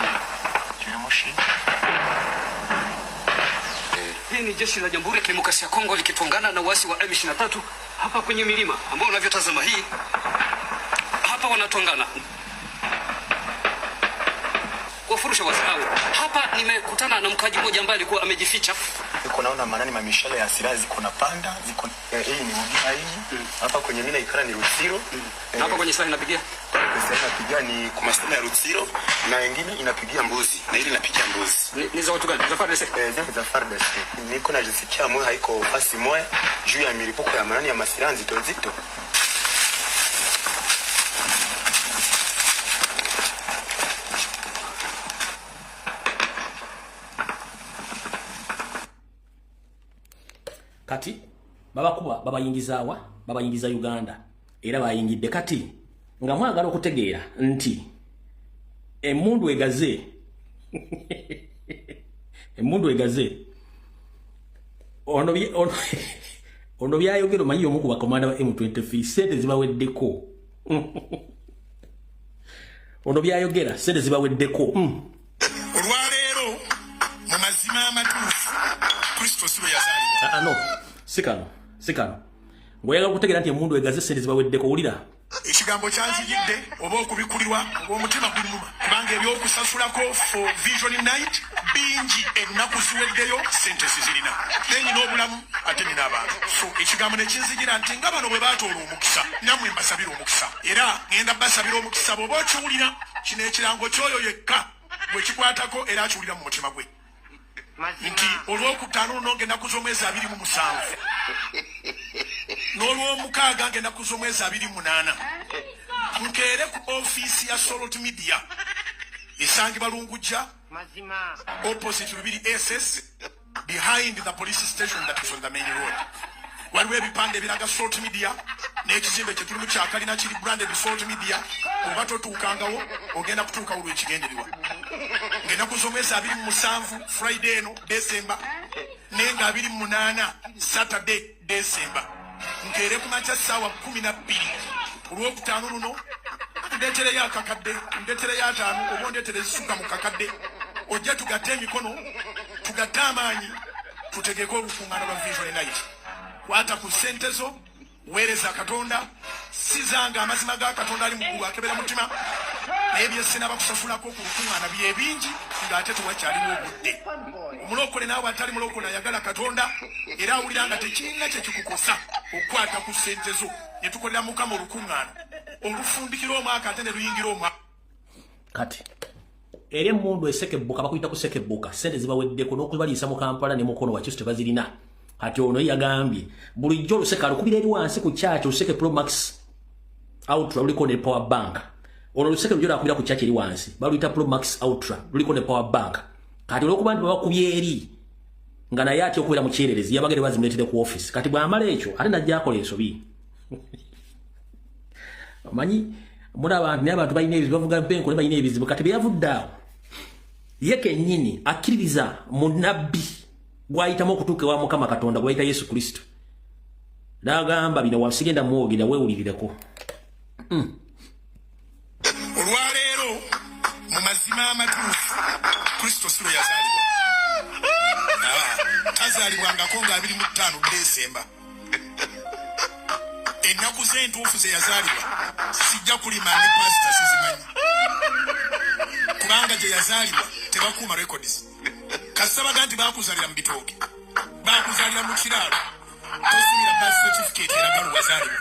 Tuna moshi. Hii ni jeshi la Jamhuri ya Kidemokrasia ya Kongo likitwangana na waasi wa M23 hapa kwenye milima ambao unavyotazama hii hapa wanatwangana wafurusha waasi hao. Hapa nimekutana na mkaji mmoja ambaye alikuwa amejificha. Niko naona manani mamishale ya silaha ziko na panda ziko hii ni mjina hii hapa kwenye mina ikara ni Rutsiro hapa kwenye sasa inapigia sasa inapigia ni kumastana ya Rutsiro na wengine inapigia Mbuzi na ile inapigia Mbuzi ni za watu gani za FARDC za FARDC niko najisikia moyo haiko fasi moja juu ya milipuko ya manani ya masilaha nzito nzito. Kati babakuba babayingiza Uganda era bayingidde kati nga mwagala okutegeera nti emmundu egaze emmundu egaze ono byayogero manyi omu ku bakomanda ba M23 sente zibaweddeko ono byayogera sente zibaweddeko olwaleero mu mazima amatuufu Kristo sibo yazaalibwa no sikano ngoyaga kutegeera nti emmundu egaze sente zibaweddeko wulira ekigambo kyanzijidde oba okubikulirwa omutima guluma kubanga ebyokusasulako for vision night bingi ennaku ziweddeyo sente sizirina nenyina obulamu ate nina abantu so ekigambo nekinzijira nti nga bano bwe baatoola omukisa nammwe mbasabira omukisa era ngenda basabira omukisa bw'oba okiwulira kino ekirango kyoyo yekka bwe kikwatako era akiwulira mu mutima gwe nti olwokutaano luno ng'ennaku z'omwezi 27 n'olwomukaaga ng'ennaku z'omwezi 28 nkeere ku ofiisi ya Solot Media esangibwa Lungujja opposite Lubiri SS behind the police station that is on the main road. Waliwo ebipande ebiraga Solot Media n'ekizimbe kye tulimu kya kalina kiri branded Solot Media oba totuukangawo ogenda kutuuka olw'ekigendererwa ng'ennaku z'omwezi 27 Friday eno December nenga 28 Saturday December nkeere ku makya ssaawa 12 olwokutaano luno ndeetereyo akakadde ndeetereyo ataano oba ndeetere zisuka mu kakadde ojja tugatte emikono tugatte amaanyi tutegeke olukuŋŋaana lwa Vision Night kwata ku ssente zo weereza Katonda sizanga amazima ga Katonda ali mu ggulu akebera mutima naye byessena bakusasulako ku lukuŋŋaana bye bingi ng'ate tewakyaliwo obudde omulokole naawe atali mulokole ayagala Katonda era awulira nga tekirina kye kikukosa okukwata ku ssente zo ne tukolera Mukama olukuŋŋaana olufundikira omwaka ate ne luyingira omwaka kati eri emmundu esekebbuka bakuyita ku sekebbuka sente zibaweddeko n'okubaliisa mu Kampala ne Mukono wakiso tebazirina ati ono yagambye bulijjo oluseke alukubira eri wansi ku kyaki oluseke Pro Max Ultra luliko ne power bank ono oluseke lujjo nakubira ku kyaki eri wansi baluyita Pro Max Ultra luliko ne power bank kati olwokuba nti babakubye eri nga naye ati okubeera mu kyererezi yabagere bazimuleetedde ku office kati bw'amala ekyo ate najja akola ensobi manyi muna abantu naye abantu balina ebizibu bavuga mpenko ne balina ebizibu kati byavudde awo yeke nyini akiriza munabbi gwayitamu okutuuka wa Mukama Katonda gwayita Yesu Kristo n'agamba bino wasigenda mwogera weewulirireko olwaleero mu mazima amatuufu Kristo silo yazaalibwa tazaalibwangako nga 25 Desemba ennaku z'entuufu ze yazaalibwa sijja kulima ne pasita sizimanyi kubanga gye yazaalibwa tebakuuma records kasabaga nti bakuzaalira mu bitooke bakuzaalira mu kiraalo tofunira birth certificate eraga lwazaalibwa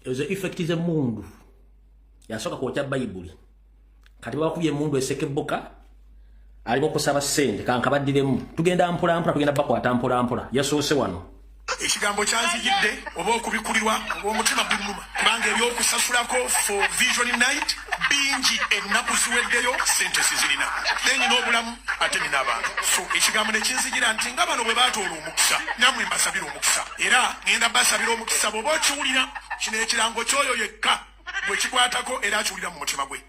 ezo effect z'emmundu yasooka kwokya bayibuli kati bakubye emmundu esekebboka alimo okusaba ssente kankabaddiremu tugenda mpolampola tugenda bakwata mpolampola yasoose wano ekigambo kyanzijidde oba okubikulirwa omutima guluma kubanga ebyokusasulako for vision night bingi ennaku ziweddeyo sente sizirina nenyi n'obulamu ate nina abantu so ekigambo nekinzijira nti nga bano bwe baatoola omukisa nammwe mbasabira omukisa era ngenda basabira omukisa bw'oba okiwulira kino ekirango ky'oyo yekka bwe kikwatako era akiwulira mu mutima gwe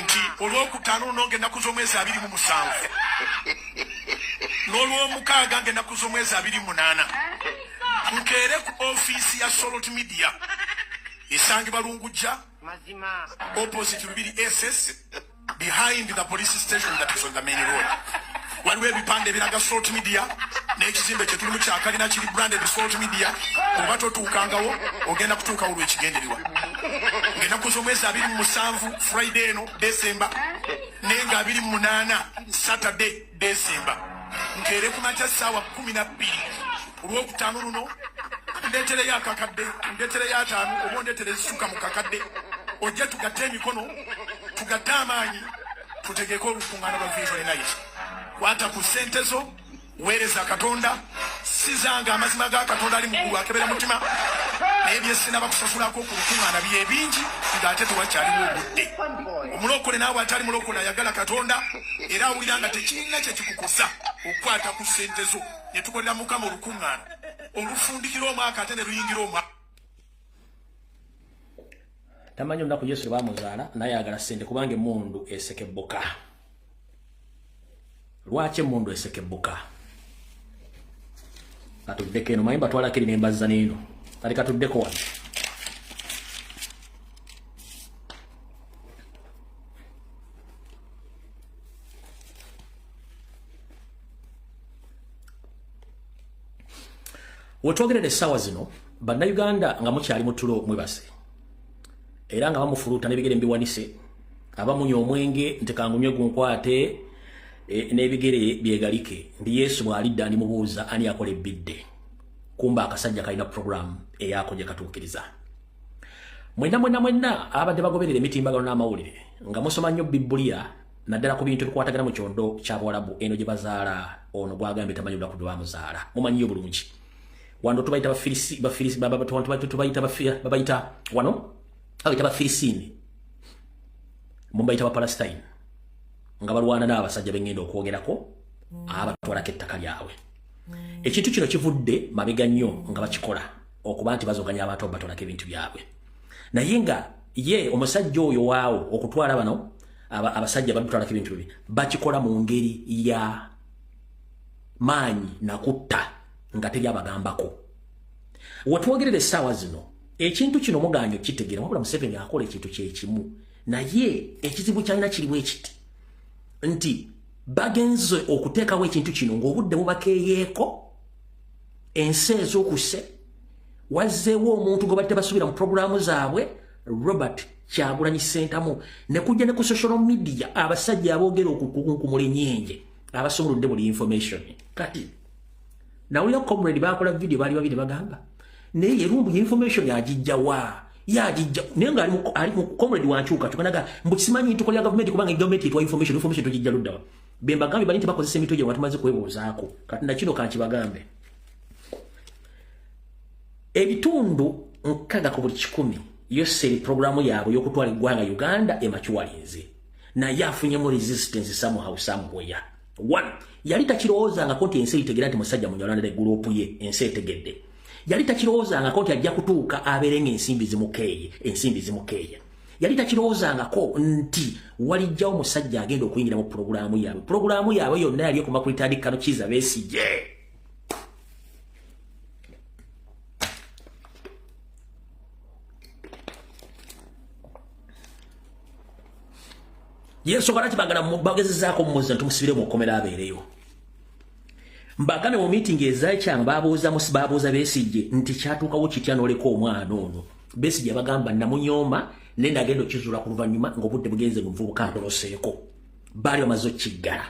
nti olwokutaano luno ng'ennaku z'omwezi 27 n'olwomukaaga ng'ennaku z'omwezi 28 nkeere ku ofiisi ya Solot Media esangibwa Lungujja opposite Lubiri SS behind the police station that is on the main road waliwo ebipande ebiraga Solot Media n'ekizimbe kye tulimu kyakalina kiri branded Solot Media oba totuukangawo ogenda kutuukawo lwekigendererwa ng'ennaku z'omwezi 27 Friday eno December nenga 28 Saturday December nkeere ku makya ssaawa 12 olwokutaano luno ndeetereyo akakadde ndeetereyo ataano oba ondeetere ezisuka mu kakadde ojja tugatte emikono tugatte amaanyi tutegeeko olukuŋŋaana lwa Vision Night kwata ku ssente zo weereza Katonda sizanga amazima ga Katonda ali muggulu akebera mutima naye byesinaba kusasulako ku lukuŋŋaana bye bingi ng'ate tewakyaliwo obudde omulokole naawe atali mulokole ayagala Katonda era awulira nga tekirina kye kikukosa okukwata ku ssente zo ne tukolera Mukama olukuŋŋaana olufundikira omwaka ate ne luyingira omwaka tamanyi olunaku Yesu lwe bamuzaala naye ayagala ssente kubanga emmundu esekebboka lwaki emmundu esekebboka katuddeko eno manyi batwalako eri nembazza n'eno kati katuddeko wano wetwogerera essaawa zino bannayuganda nga mukyali mu tulo mwebase era nga bamufuluuta n'ebigere mbiwanise abamunywa omwenge ntekangunywe gunkwate n'ebigere byegalike ndi Yesu bw'alidde andimubuuza ani akola ebbidde kumba akasajja kalina programu eyako gye katuukiriza mwenna abadde bagoberera emitimbagano n'amawulire nga musoma nnyo Bibuliya naddala ku bintu bikwatagana mu kyondo kya Bwarabu eno gye bazaala ono gwagambye tamanyi olunaku lwe bamuzaala mumanyiyo bulungi wano tubayita babayita wano abayita Bafilisini mubayita Bapalestine nga balwana n'abasajja bengenda okwogerako abatwalako ettaka lyabwe ekintu kino kivudde mabega nnyo nga bakikola okuba nti bazoganya abantu batwalako ebintu byabwe naye nga ye omusajja oyo waawo okutwala bano abasajja batwalako ebintu bibi bakikola mu ngeri ya maanyi nakutta nga teri abagambako wetwogerera essaawa zino ekintu kino muganyo kitegeera wabula Museveni akola ekintu kyekimu naye ekizibu kyalina kirimu ekiti nti bagenze okuteekawo ekintu kino ng'obudde bubakeeyeeko ensi ez'okuse wazzeewo omuntu gwe batte basuubira mu puroguraamu zaabwe Robert Kyagulanyi Ssentamu ne kujja ne ku social media abasajja aboogera okukunkumula ennyenje abasomolodde buli information kati nawulira comrade bakola video bali babiri bagamba naye yerumbu information yagijjawa yagijja naye nga ali mu comrade wankyuka tukanaga mbukimanyi ntukolera government kubanga government etwa information tugijja luddawa bembagambe bali nti bakozesa emitwe gye watumaze kwebuuzaako kati nakino kankibagambe ebitundu 6 ku buli 100 yoseri programu yaabwe y'okutwala eggwanga Uganda emakiwalinze naye afunyemu resistance somewhere. One, yali takirowoozangako nti ensi eritegeera nti musajja munyolanira egurupu ye ensi etegedde yali takirowoozangako nti ajja kutuuka abeere ng'ensimbi zimukeeye yali takirowoozangako nti walijjawo musajja agenda okuyingira mu pulogulaamu yaabwe. Pulogulaamu yaabwe yonna yali ekoma ku litandikano Kizza Besigye. Yesu karati bagala bagezezaako mmuza ntumusibire mu komera abeereyo. Mbagane mu meeting ezacha babuuza Besigye nti kyatuukawo kitya n'oleka omwana ono. Besigye bagamba namunyoma nenda agenda okizula ku luvannyuma ng'obudde bugenze mu nvubuka ndoloseeko. Baali bamaze okiggala.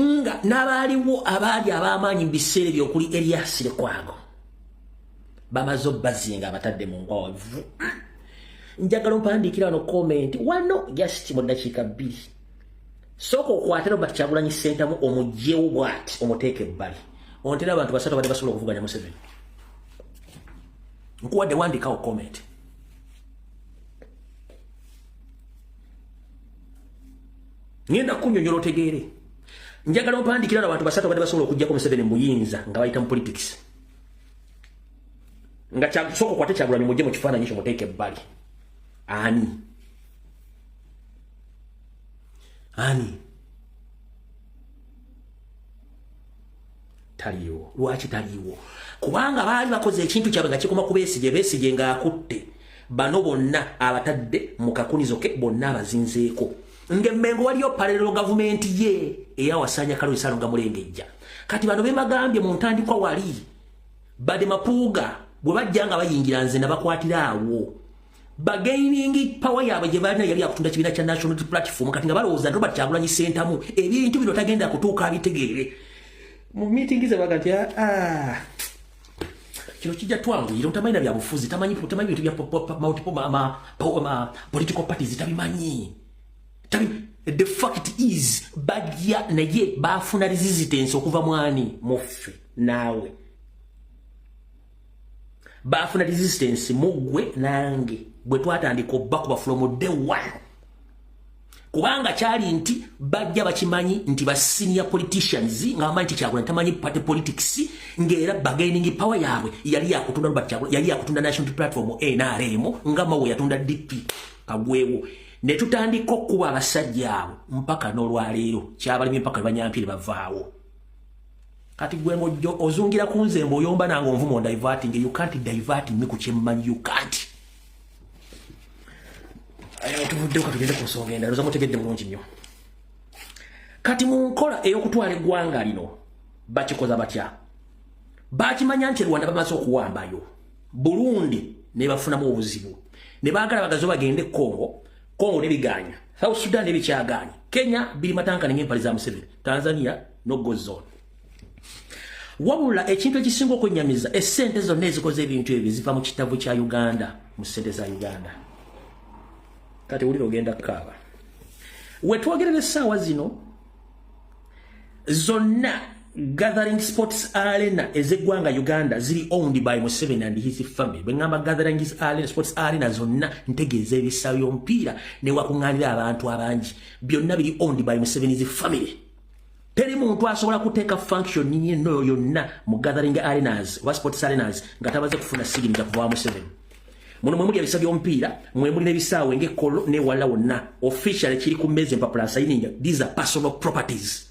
Nga n'abaaliwo abaali ab'amaanyi mu biseera by'okuli Elias Lukwago bamaze obbazinga abatadde mu nkwavu. Njagala mpandiikira wano comment wano just mu ddakiika 2. Soko okwatira Robert Kyagulanyi Ssentamu omugyewo bw'ati omuteeke ebbali. Ontera abantu basatu badde basobola okuvuganya Museveni. Nkuwadde wandikawo comment. Ngenda kunnyonnyola otegeere. Njagala mpandiikira abantu basatu badde basobola okuggyako Museveni mu buyinza nga bayita mu politics. Nga soko okwate Kyagulanyi mujje mu kifaananyi ekyo muteeke ebbali. Ani taliwo. Lwaki taliwo? Kubanga baali bakoze ekintu kyabwe nga kikoma ku Besigye nga akutte bano bonna abatadde mu kakunizo ke bonna abazinzeeko. Ng'Emmengo waliyo parallel government ye eyawasanya Kaloli Salonga Mulengejja. Kati bano bemagambye mu ntandikwa wali bade mapuuga bwe bajja nga bayingira nze nabakwatira awo. Bagaining power yaabwe gye balina yali akutunda kibiina kya National Platform kati nga balowooza Robert Kyagulanyi Ssentamu ebintu bino tagenda kutuuka abitegeere. Mu meeting ze baga nti kino kijja twanguyira tamanyi na byabufuzi tamanyi bintu bya political parties tabimanyi. The fact is bajja naye baafuna resistance okuva mwani muffe naawe. Baafuna resistance mugwe nange bwe twatandika obbakuba from day one. Kubanga kyali nti bajja bakimanyi nti ba senior politicians ng'amanyi nti Kyagulanyi tamanyi party politics ng'era bargaining power yaabwe yali yakutunda Robert Kyagulanyi yali yakutunda National Platform NRM nga mawe yatunda DP Kagwewo. Ne tutandika okuba abasajja abo mpaka n'olwaleero kyabalimi mpaka banyampire bavaawo. Kati gwe ng'ojjo ozungira ku nze oyomba nange onvuma on diverting. You can't divert me ku kyemmanyi. You can't. Tuvuddewo katugende ku nsonga endala oza mutegedde bulungi nnyo. Kati mu nkola ey'okutwala eggwanga lino bakikoza batya? Bakimanya nti Rwanda bamaze okuwambayo. Burundi ne bafunamu obuzibu. Ne baagala bagazo bagende Congo ne biganya. South Sudan ne bikyaganya. Kenya biri matankana ng'empale za Museveni. Tanzania no go zone. Wabula ekintu ekisinga okwennyamiza essente zonna ezikoze ebintu ebyo ziva mu kitabu kya Uganda mu ssente za Uganda. Kati wulira ogenda kukaaba. Wetwogerera essaawa zino zonna gathering sports arena ez'eggwanga Uganda ziri owned by Museveni and his family. Bwe ngamba gathering sports arena zonna ntegeeza ebisaawe by'omupiira ne wakuŋŋaanira abantu abangi byonna biri owned by Museveni's family. Teri muntu asobola kuteeka function nino yonna mu gathering arenas wa sports arenas nga tabaze kufuna signature kuva Museveni. Muno mwe muli ebisaawe by'omupiira mwe muli n'ebisaawe ng'ekkolo ne wala wonna official kiri ku mmeeza empapula signing. These are personal properties.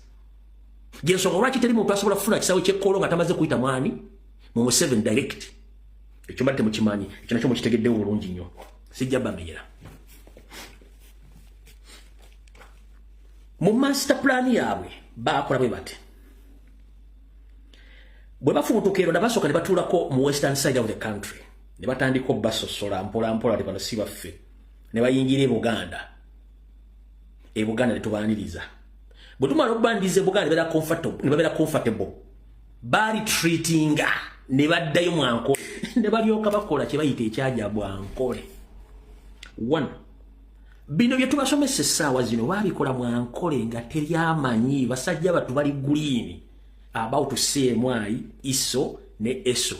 Gyensonga lwaki teri muntu asobola kufuna kisaawe ky'ekkolo nga tamaze kuyita mwani mu Museveni direct. Ekyo mbadde mukimanyi ekyo nakyo mukitegeddewo bulungi nnyo. Sijja bamenyera. Mu master plan yaabwe baakola bwe bati. Bwe bafubutuka ne basooka ne batuulako mu western side of the country. Ne batandika basosola mpola mpola bano si baffe. Ne bayingira e Buganda. E Buganda ne tubaaniriza. Bwe tumala okubaniriza e Buganda ne babeera comfortable. Bali treatinga ne baddayo mu Ankole. Ne balyoka bakola kye bayita ekyajabu Ankole. 1. Bino bye tubasomesa essaawa zino baabikola mu Ankole nga teri amanyi basajja batu bali green about CMI, ISO ne ESO.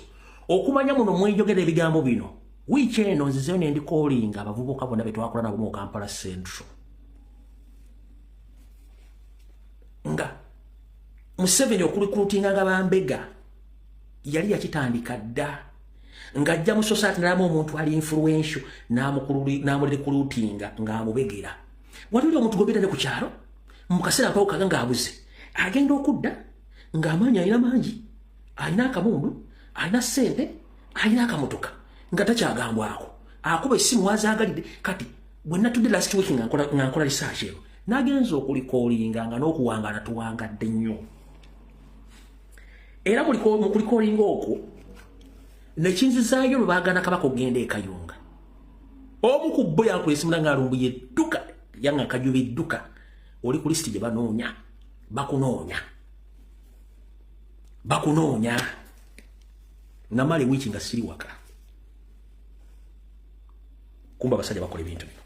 Okumanya muno mwenjogera ebigambo bino. Wiiki eno nzizeyo ne ndikoolinga abavubuka bonna be twakola nabo mu Kampala Central. Nga Museveni okulikulutinga nga bambega yali yakitandika dda ngajja mu society nalamu omuntu ali influential namulekulutinga ng'amubegera. Wali oli omuntu gobera ne ku kyalo mu kaseera mpawukaga ng'abuze agenda okudda ng'amaanyi alina mangi, alina akamundu, alina ssente, alina akamotoka nga takyagambwako, akuba essimu wazaagalidde. Kati bwe natudde last week nga nkola research ero nagenza okulikoolinga nga n'okuwangaala tuwangadde nnyo. Era mu kulikoolinga okwo nekinzizaayo lwe baagana Kabaka okugenda e Kayunga. Omu ku bo yankula essimu ng'alumbuye edduka yanga Kajuba edduka, oli ku lisiti gye banoonya, bakunoonya. Namala wiiki nga siri waka. Kumba abasajja bakola ebintu bino.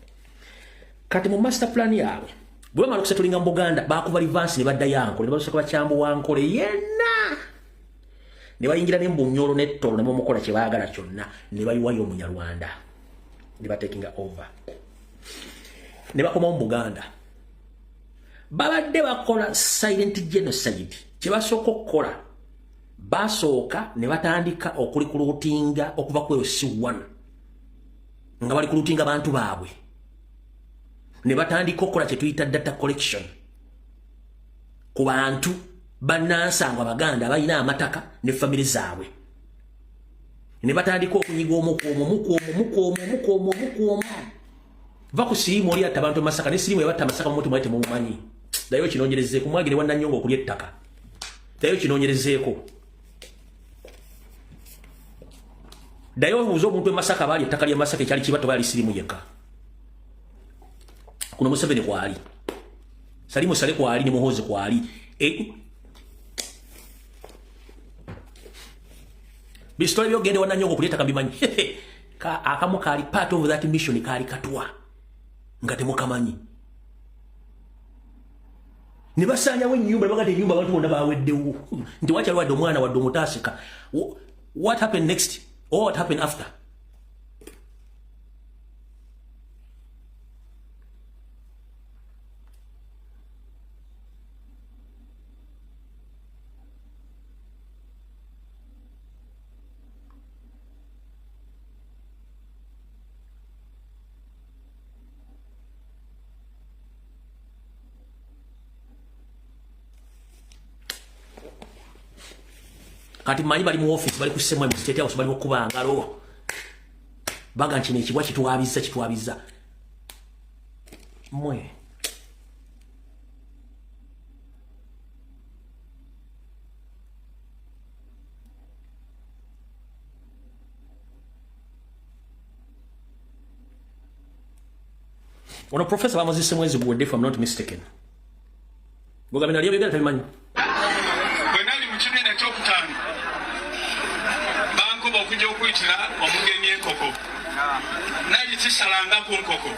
Kati mu master plan yaabwe bwe bamala okusetulinga mu Buganda bakuba Rivers ne badda Yankole ne basooka bakyambu Wankole yenna ne bayingira ne Mbunyolo ne Ttolo ne mukola kye baagala kyonna ne bayiwayo Omunyarwanda ne batekinga over ne bakoma mu Buganda. Babadde bakola silent genocide. Kye basooka okukola basooka ne batandika okulikulutinga okuva ku C1 nga balikulutinga bantu baabwe ne batandika okukola kye tuyita data collection ku bantu bannansangwa Abaganda abalina amataka ne famire zaabwe. Ne batandika okunyiga omukwomo va ku sirimu oli atta abantu Masaka ne sirimu ebatta Masaka mu muti mwete mumumanyi. Dayo kinoonyerezeeko mwagire Wannanyongo okulya ettaka. Dayo kinoonyerezeeko. Dayo obuuza omuntu e Masaka baali ettaka lya Masaka ekyali kibato baali sirimu yekka. Kuno Museveni kwali. Salimu Sale kwali ne Muhoozi kwali. Bisitole byogende Wannanyongo okulya ettaka mbimanyi. Akamu kaali part of that mission kaali katwa. Nga temukamanyi. Ne basaanyawo ennyumba ne bagata ennyumba abantu bonna baaweddewo. Nti wakyali wadde omwana wadde omutaasika. What happened next? Or what happened after? Kati manyi bali mu office bali ku semwe mu state house bali okuba ngalo baga nchine ekibwa kitwabiza mwe ono professor bamuzise mwezi guwedde if I'm not mistaken gogamina lyo bigala tabimanyi okujja okuyitira omugenyi enkoko nagikisalanga ku nkoko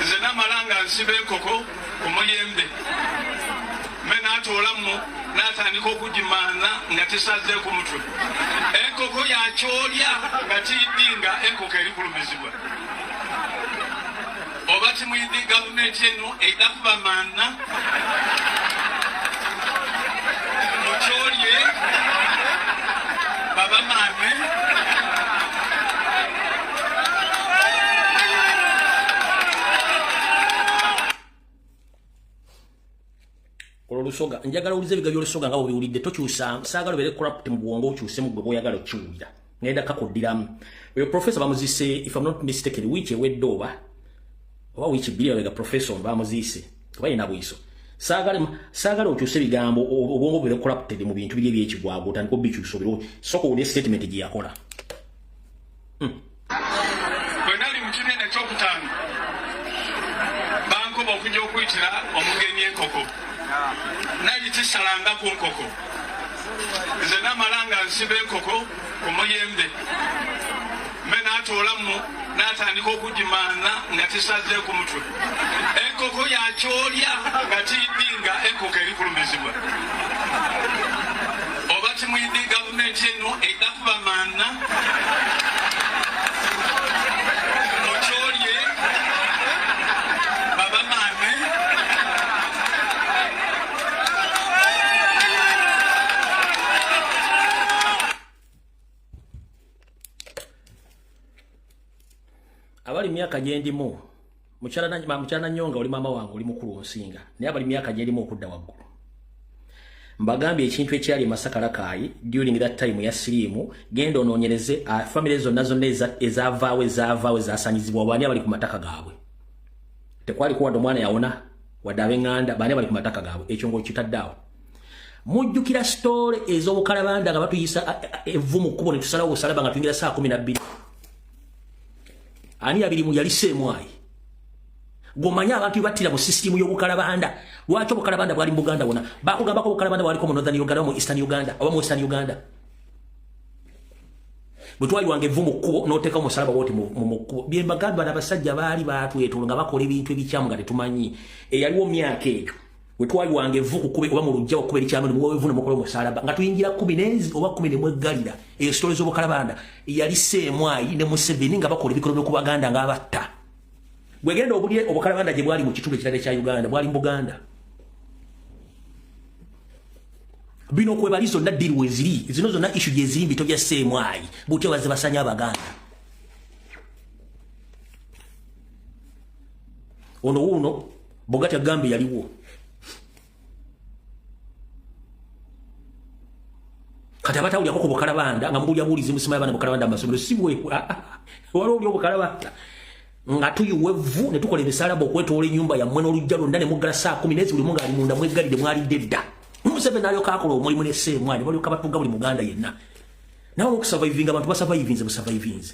nze namalanga nsiba enkoko ku muyembe me naatoolamu natandika okugimaana nga tisaze ku mutwe enkoko yakyolya nga tiidinga enkoko eri kulumizibwa oba timuyidi gavumenti eno edakuba maana mukyolye Baba mame Olusoga njagala ulize biga by'olusoga nga obiwulidde tokyusa saagala bere corrupt mu bwongo okyuse mu gwe boyagala okiwulira ngenda kakodiramu oyo professor bamuzise if I'm not mistaken wichi ewedde oba wichi bbiri bega professor bamuzise bayina bwiso saagala okyuse bigambo obwongo bere corrupted mu bintu biri ebyekigwago otandika obikyusa obiro soko uli statement gye yakola bwe nali mu kinene ekyokutaano bankuba okujja okuyitira omugenyi enkoko nagikisalanga ku nkoko nze namalanga nsiba enkoko ku muyembe me naatoolamu natandika okugimaana nga tisaze ku mutwe enkoko yakyolya nga tiidinga enkoko eri kulumizibwa oba timuyidi gavumenti eno edakuba maana mukyolye baba maame tewali myaka gyendimu mukyala Nyonga oli mama wange oli mukulu onsinga naye abali myaka gyendimu okudda waggulu mbagambye ekintu ekyali Masakalakayi during that time ya sirimu genda onoonyereze family zonna ezavaawo zasanyizibwa bani abali ku mataka gaabwe tekwali kuwadde omwana yawona wadde ab'eŋŋanda bani abali ku mataka gaabwe ekyo ng'okitaddeawo mujjukira story ez'obukalabanda nga batuyisa evvu mu kkubo ne tusalawo obusalaba nga tuyingira saa 12 ani abirimu yali Seemwayi gomanya abantu battira mu system y'obukalabanda lwaki obukalabanda bwali mu Buganda wona bakugambako obukalabanda bwaliko mu Northern Uganda mu Eastern Uganda oba mu Western Uganda butwali wange vvu mu kkubo n'oteeka omusalaba woti mu kkubo bye mbagamba n'abasajja baali baatwetolo nga bakola ebintu ebikyamu nga tetumanyi eyaliwo myaka egyo bwetwali wange vvu ku kkube oba mu lujja okkuba erikyamu ne muweevu ne mukola omusalaba nga tuyingira 10 oba 10 ne mweggalira eyo story z'obukalabanda yali Seemwayi ne Museveni nga bakola ebikolwa ku Baganda ng'abatta bwegenda obulye obukalabanda gye bwali mu kitundu ekirala kya Uganda bwali mu Buganda bino kwebali zonna diri weziri zino zonna issue gye ziri mbito bya Seemwayi butya bazibasanya Abaganda ono wuno Bogatya Gambe yaliwo kati abatawulyako ku bukalabanda nga mubulyabuulizi musimayi abaana bukalabanda amasomero si bwe waliwo oli obukalabanda nga tuyiwevu ne tukola ebisalaba okwetoola ennyumba yammwe n'olujja lwonna ne muggala saa 10 n'ezi buli munga ali munda mweggalidde mwalidde dda Museveni alyoka akola omulimu ne Seemwayi ne balyoka batugga buli Muganda yenna nawe okusavayivinga abantu basavayivinze busavayivinze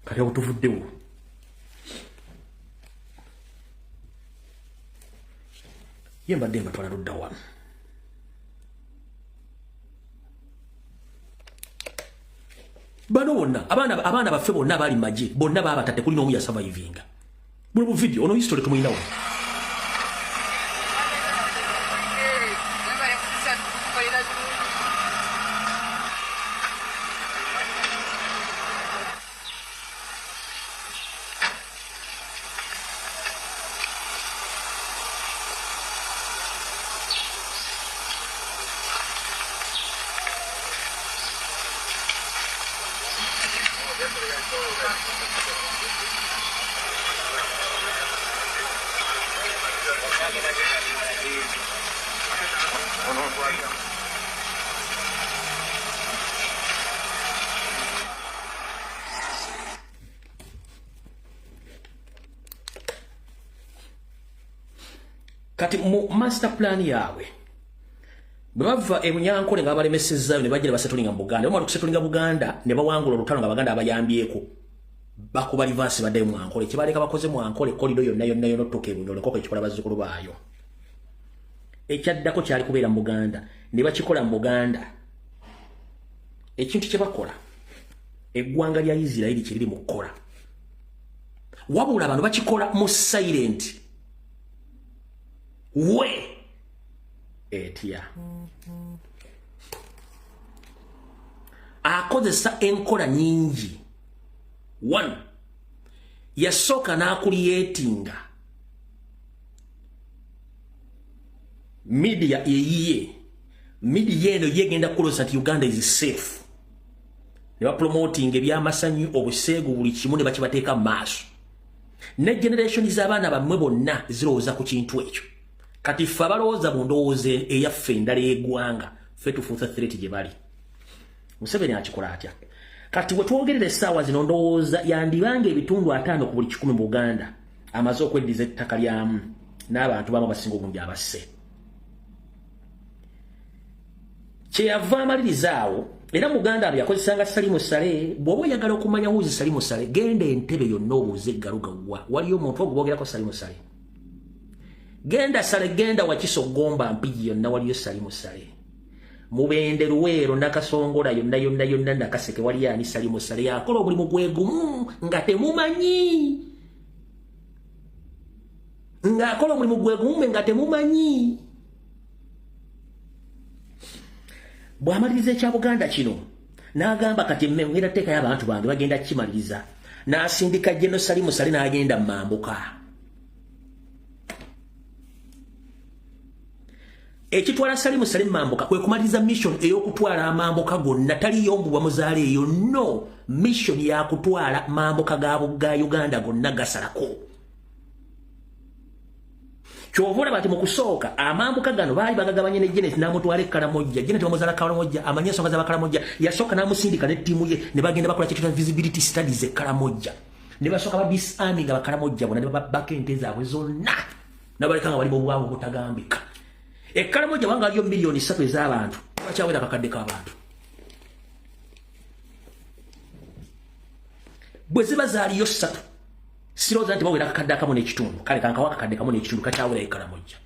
kati awo tuvuddewo ye mbadde mbatwala ludda wano bano bonna abaana baffe bonna baali magye bonna baabatadde kuli n'omu yasavayivinga buli bu video ono history tumuyinawo kati mu master plan yawe bava ebunyankole nga balemesezaayo ne bajja basetulinga mu Buganda omwana kusetulinga Buganda ne bawangula olutalo nga Baganda abayambyeko bakuba reverse badde mu Ankole kibaleka bakoze mu Ankole kolido yonna toke bunyolo koko ekikola bazzukulu baayo ekyaddako kyali kubeera mu Buganda ne bakikola mu Buganda ekintu kye bakola eggwanga lya Isiraeli kiriri mu kukola wabula abantu bakikola mu silent we etya akozesa enkola nyingi one yasooka n'akuliyetinga media eyiye media eno yegenda kulosa nti Uganda is safe ne bapromoting ebyamasanyu obuseegu buli kimu ne bakibateeka maaso ne generation z'abaana bammwe bonna zirowooza ku kintu ekyo kati ffe abalowooza mu ndowooza eyaffe endala y'eggwanga ffe tufuusa threat gye bali Museveni akikola atya kati we twogerera essaawa zino ndowooza yandibanga ebitundu 5 ku buli 100 mu Buganda amaze okweddiza ettaka lyamu n'abantu bamu abasinga obungi abasse kyeyava amalirizaawo era Muganda abo yakozesanga Salimu Sale bw'oba oyagala okumanya wuzi Salimu Sale genda entebe yonna obuuze eggalugawwa waliyo omuntu oguboogerako Salimu Sale genda Sale genda Wakiso Gomba Mpigi yonna waliyo Salimu Sale Mubende Luweero Nakasongola yonna Nakaseke waliyo ani Salimu Sale yakola omulimu gwe gumu nga temumanyi ng'akola omulimu gwe gumu nga temumanyi bw'amaliriza ekya Buganda kino n'agamba kati ngenda teekayo abantu bange bagenda kimaliriza n'asindika General Salimu Sale n'agenda Mambuka ekitwala Salim Salim Mamboka kwe kumaliriza mission ey'okutwala amamboka gonna taliyo mbubwa muzaale eyo no mission ya kutwala mamboka ga Uganda gonna gasalako kyovula bati mu kusooka amamboka gano baali bagagabanye ne Janet n'amutwala Karamojja Janet bamuzala Karamojja amanya ensonga za Karamojja yasooka n'amusindika ne ttiimu ye ne bagenda bakola kitu visibility studies e Karamojja ne basooka ba disarming nga Karamojja bona ne babaka ente zaabwe zonna nabaleka nga bali mu bwavu butagambika Karamojja wanga aliyo milioni 3 ez'abantu bakyawera akakadde k'abantu bwe ziba zaaliyo 3 siroza nti bawera akakadde akamu n'ekitundu kale kankawa akakadde kamu n'ekitundu kakyawera Karamojja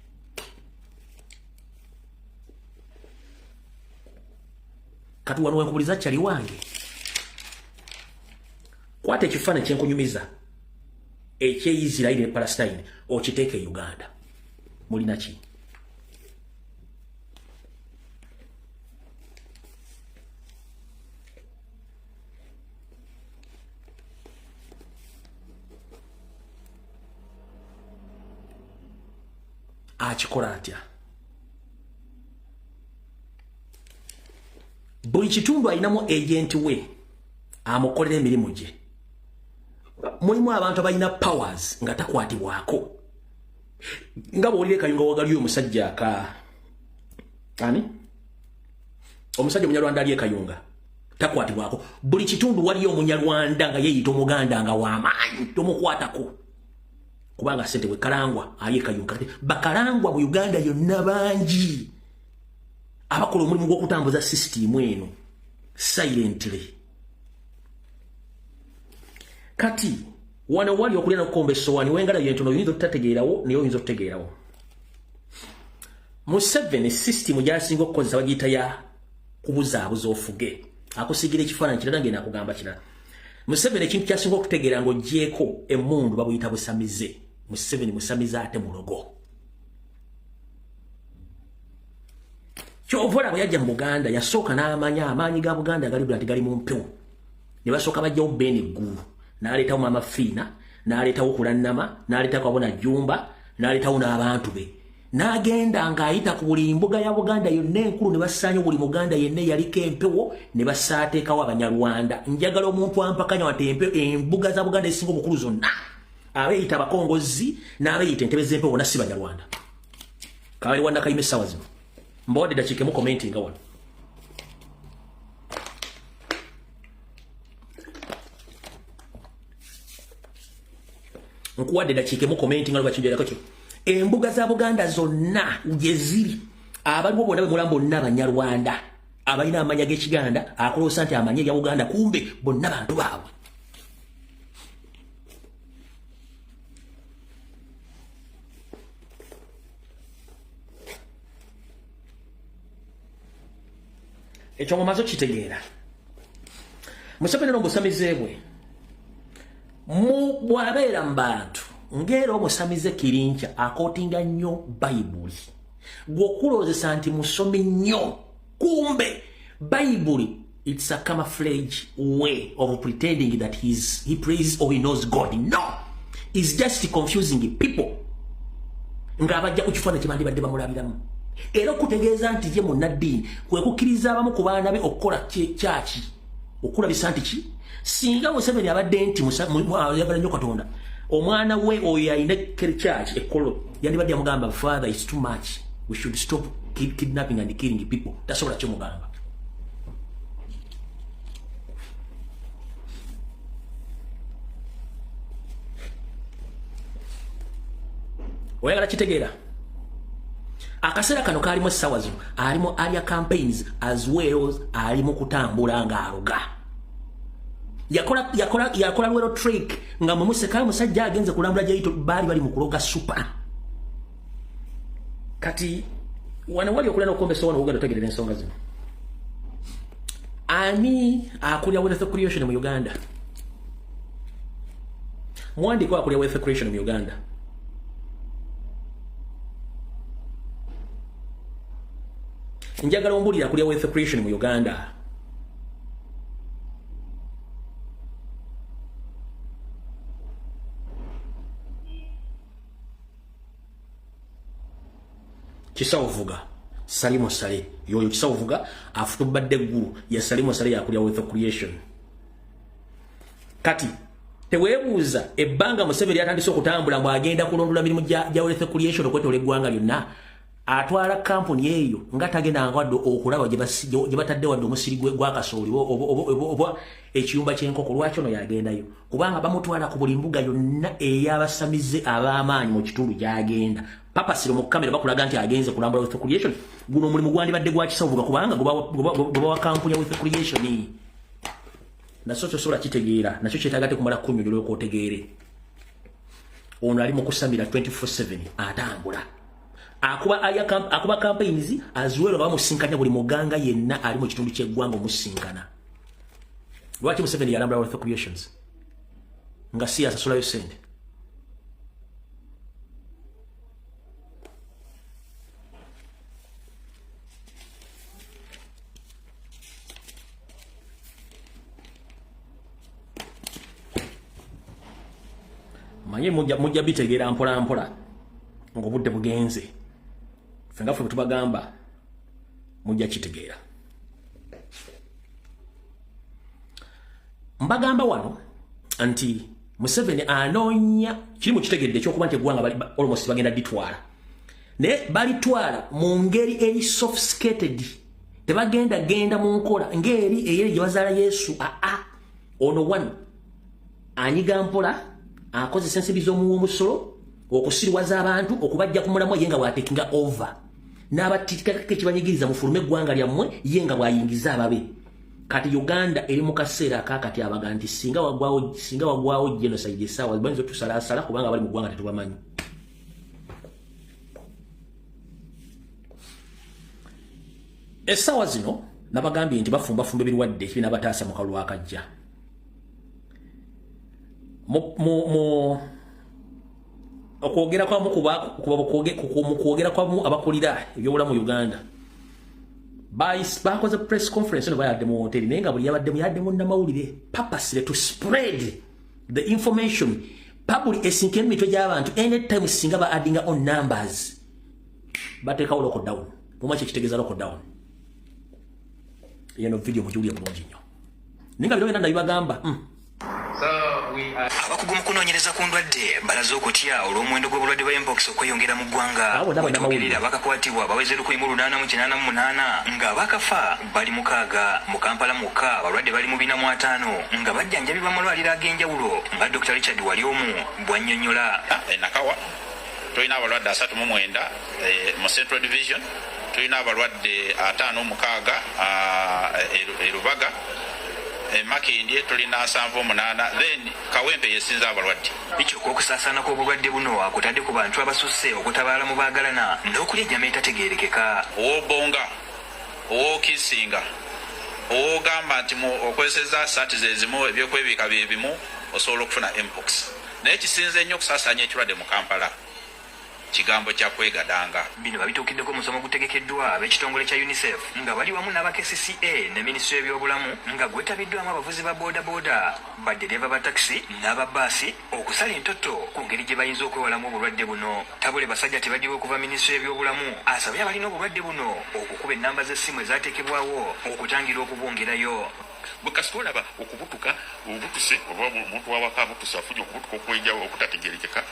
kati wano wenkubuliza kyali wange kwata ekifaananyi kyenkunyumiza eky'Isirairi ne Palestine okiteeka e Uganda mulina ki akikola atya buli kitundu alinamu agenti we amukolera emirimu gye mulimu abantu abalina powers nga takwatibwako nga bw'olire Kayunga wagali omusajja ani omusajja Munyarwanda ali e Kayunga takwatibwako buli kitundu waliyo Omunyarwanda nga yeeyita Omuganda nga w'amaanyi tomukwatako kubanga sente we Kalangwa ali e Kayunga bakalangwa mu Uganda yonna bangi abakola omulimu gw'okutambuza system eno silently kati wano wali okulya n'okukomba essowaani wengala yentono oyinza okutategeerawo naye oyinza okutegeerawo Museveni system gy'asinga okukozesa bagiyita ya kubuzaabuza ofuge akusigira ekifaananyi kirala ngenda akugamba kirala Museveni ekintu ky'asinga okutegeera ng'oggyeko emmundu babuyita busamize Museveni musamize ate mulogo kyovola bwe yajja mu Buganda yasooka n'amanya amaanyi ga Buganda galibula nti gali mu mpewo ne basooka bajjawo Beni Eggulu n'aleetawo Maama Fiina n'aleetawo Kulannama n'aleetawo Kabona Jjumba n'aleetawo n'abantu be n'agenda ng'ayita ku buli mbuga ya Buganda yonna enkulu ne basaanya buli Muganda yenna yaliko empewo ne basaateekawo Abanyarwanda njagala omuntu ampakanya wate embuga za Buganda ezisinga obukulu zonna abeeyita abakongozi n'abeeyita entebe z'empewo bonna si Banyarwanda kaali wanda kayime essaawa zino mbawadde dakiika emu commentinga wano nkuwadde dakiika emu commentinga lwa kinjirako kyo embuga za Buganda zonna gye ziri abaliwo bonna bemulamu bonna Abanyarwanda abalina amanya g'Ekiganda akoloosa nti amanya ya Buganda kumbe bonna bantu baabwe ekyo ngomaze okitegeera Museveni n'obusamize bwe bw'abeera mu bantu ng'era omusamize Kirinkya akootinga nnyo Bayibuli gw'okuloozesa nti musomi nnyo kumbe Bayibuli it's a camouflage way of pretending that he prays or he knows God no it's just confusing people ng'abajja ku kifaananyi kye bandibadde bamulabiramu era okutegeeza nti ye munnaddiini kwe kukkiriza abamu ku baana be okukola kyaki okulabisa nti ki singa Museveni abadde nti ayagala nnyo Katonda omwana we oyo ayina kyaki ekkolo yandibadde yamugamba father it's too much we should stop kidnapping and killing people tasobola kyomugamba oyagala kitegeera akaseera kano kaalimu essaawa zino alimu alia campaigns as well as alimu kutambula ng'aluga yakola lwero trick nga mumusekayo musajja agenze kulambula gyayito baali bali mu kuloga super kati wano wali okulya n'okukomesa wano Uganda otegerera ensonga zino ani akulya wealth creation mu Uganda muwandiiko akulya wealth creation mu Uganda njagala ombulira akulya wealth creation mu Uganda kisawo vuga Salimo Sale yoyo kisavuga afutubadde guru ya Salimo Sale yakulya Wealth Creation. Kati tewebuuza ebbanga Museveni atandise okutambula mbu agenda kulondula mirimu gya Wealth Creation okwetola eggwanga lyonna atwala kampuni eyo nga tagenda ngwadde okulaba gye batadde wadde omusiri gwa kasooli oba ekiyumba ky'enkoko lwaki ono yagendayo kubanga bamutwala ku buli mbuga yonna ey'abasamize ab'amaanyi mu kitundu gy'agenda papasiro mu kamera bakulaga nti agenze kulambula Wealth Creation guno omulimu gwandibadde gwa kisavuga kubanga goba wa kampuni ya Wealth Creation nasho tosobola kitegeera nakyo kyetagate kumala kunnyonnyola okwotegeere ono ali mu kusamira 24/7 atambula akuba campaigns azuwero bamusinkanya buli muganga yenna ali mu kitundu ky'eggwanga omusinkana lwaki Museveni yalambula Wealth Creations nga si asasulayo sente manye mujja bitegeera mpola mpola ng'obudde bugenze fenga fwe tubagamba mujja kitegeera mbagamba wano anti Museveni anoonya kiri mu kitegedde ekyokuba nti eggwanga almost bagenda ditwala naye balitwala mu ngeri eri sophisticated tebagenda genda mu nkola ngeri eyeri gye bazaala Yesu ono one anyiga mpola akozesa ensibi z'omuwumusolo okusiriwaza abantu okubajja ku mulamu ye nga bw'atekinga over n'abatikako ekibanyigiriza mufulume eggwanga lyammwe ye nga bw'ayingiza ababe kati Uganda eri mu kaseera akakati abaga nti singa wagwawo genocide essaawa bayinza otusalaasala kubanga bali mu ggwanga tetubamanyi essaawa zino nabagambye nti bafumbafumba ebirwadde ebinabataasa mu kalulu akajja okwogera kwamu mukwogera kwamu abakulira ebyobulamu Uganda bakoze press conference no bayadde mu hoteli naye nga buli yabadde mu namawulire purposely to spread the information public esinke emitwe gy'abantu anytime singa ba adding on numbers bateekawo lockdown mumaki ekitegeeza lockdown yeno video mujulia bulungi nnyo ninga biro byonna nabibagamba abakugu mu kunoonyereza ku ndwadde balaze okutya olw'omuwendo gw'obulwadde bwa mpox okweyongera mu ggwanga wetwogerera abakakwatibwa baweze 188 nga bakafa bali 6 mu Kampala mukka abalwadde bali mu 405 nga bajjanjabibwa mu malwaliro ag'enjawulo nga Dr. Richard Waliomu bw'annyonnyola nakawa tulina abalwadde 39 mu Central Division tulina abalwadde 56 Rubaga Makindi tulina 78 then Kawempe yesinza abalwadde ekyo okusaasaana kw'obulwadde buno akutadde ku bantu abasusse okutabaala mu baagalana n'okulya ennyama etategeerekeka obonga okisinga ogamba nti okweseza saati zezimu ebyokwebiika byebimu osobola okufuna mpox naye kisinze ennyo okusaasaanya ekirwadde mu Kampala kigambo kya kwegadanga bino babituukiddeko musomo gutegekeddwa ab'ekitongole kya UNICEF nga bali wamu n'aba-KCCA ne minisitule y'ebyobulamu nga gwetabiddwamu abavuzi ba boodabooda baddereva ba takisi n'ababaasi okusala entoto ku ngeri gye bayinza okwewalamu obulwadde buno tabule basajja tebaddiwe okuva minisitule y'ebyobulamu asabye abalina obulwadde buno okukuba ennamba z'essimu ezaateekebwawo okutangira okubwongerayo bwekasita olaba okubutuka obutuse oba omuntu wawaka abutusa afunye okubutuka okwenjawo okutategerekeka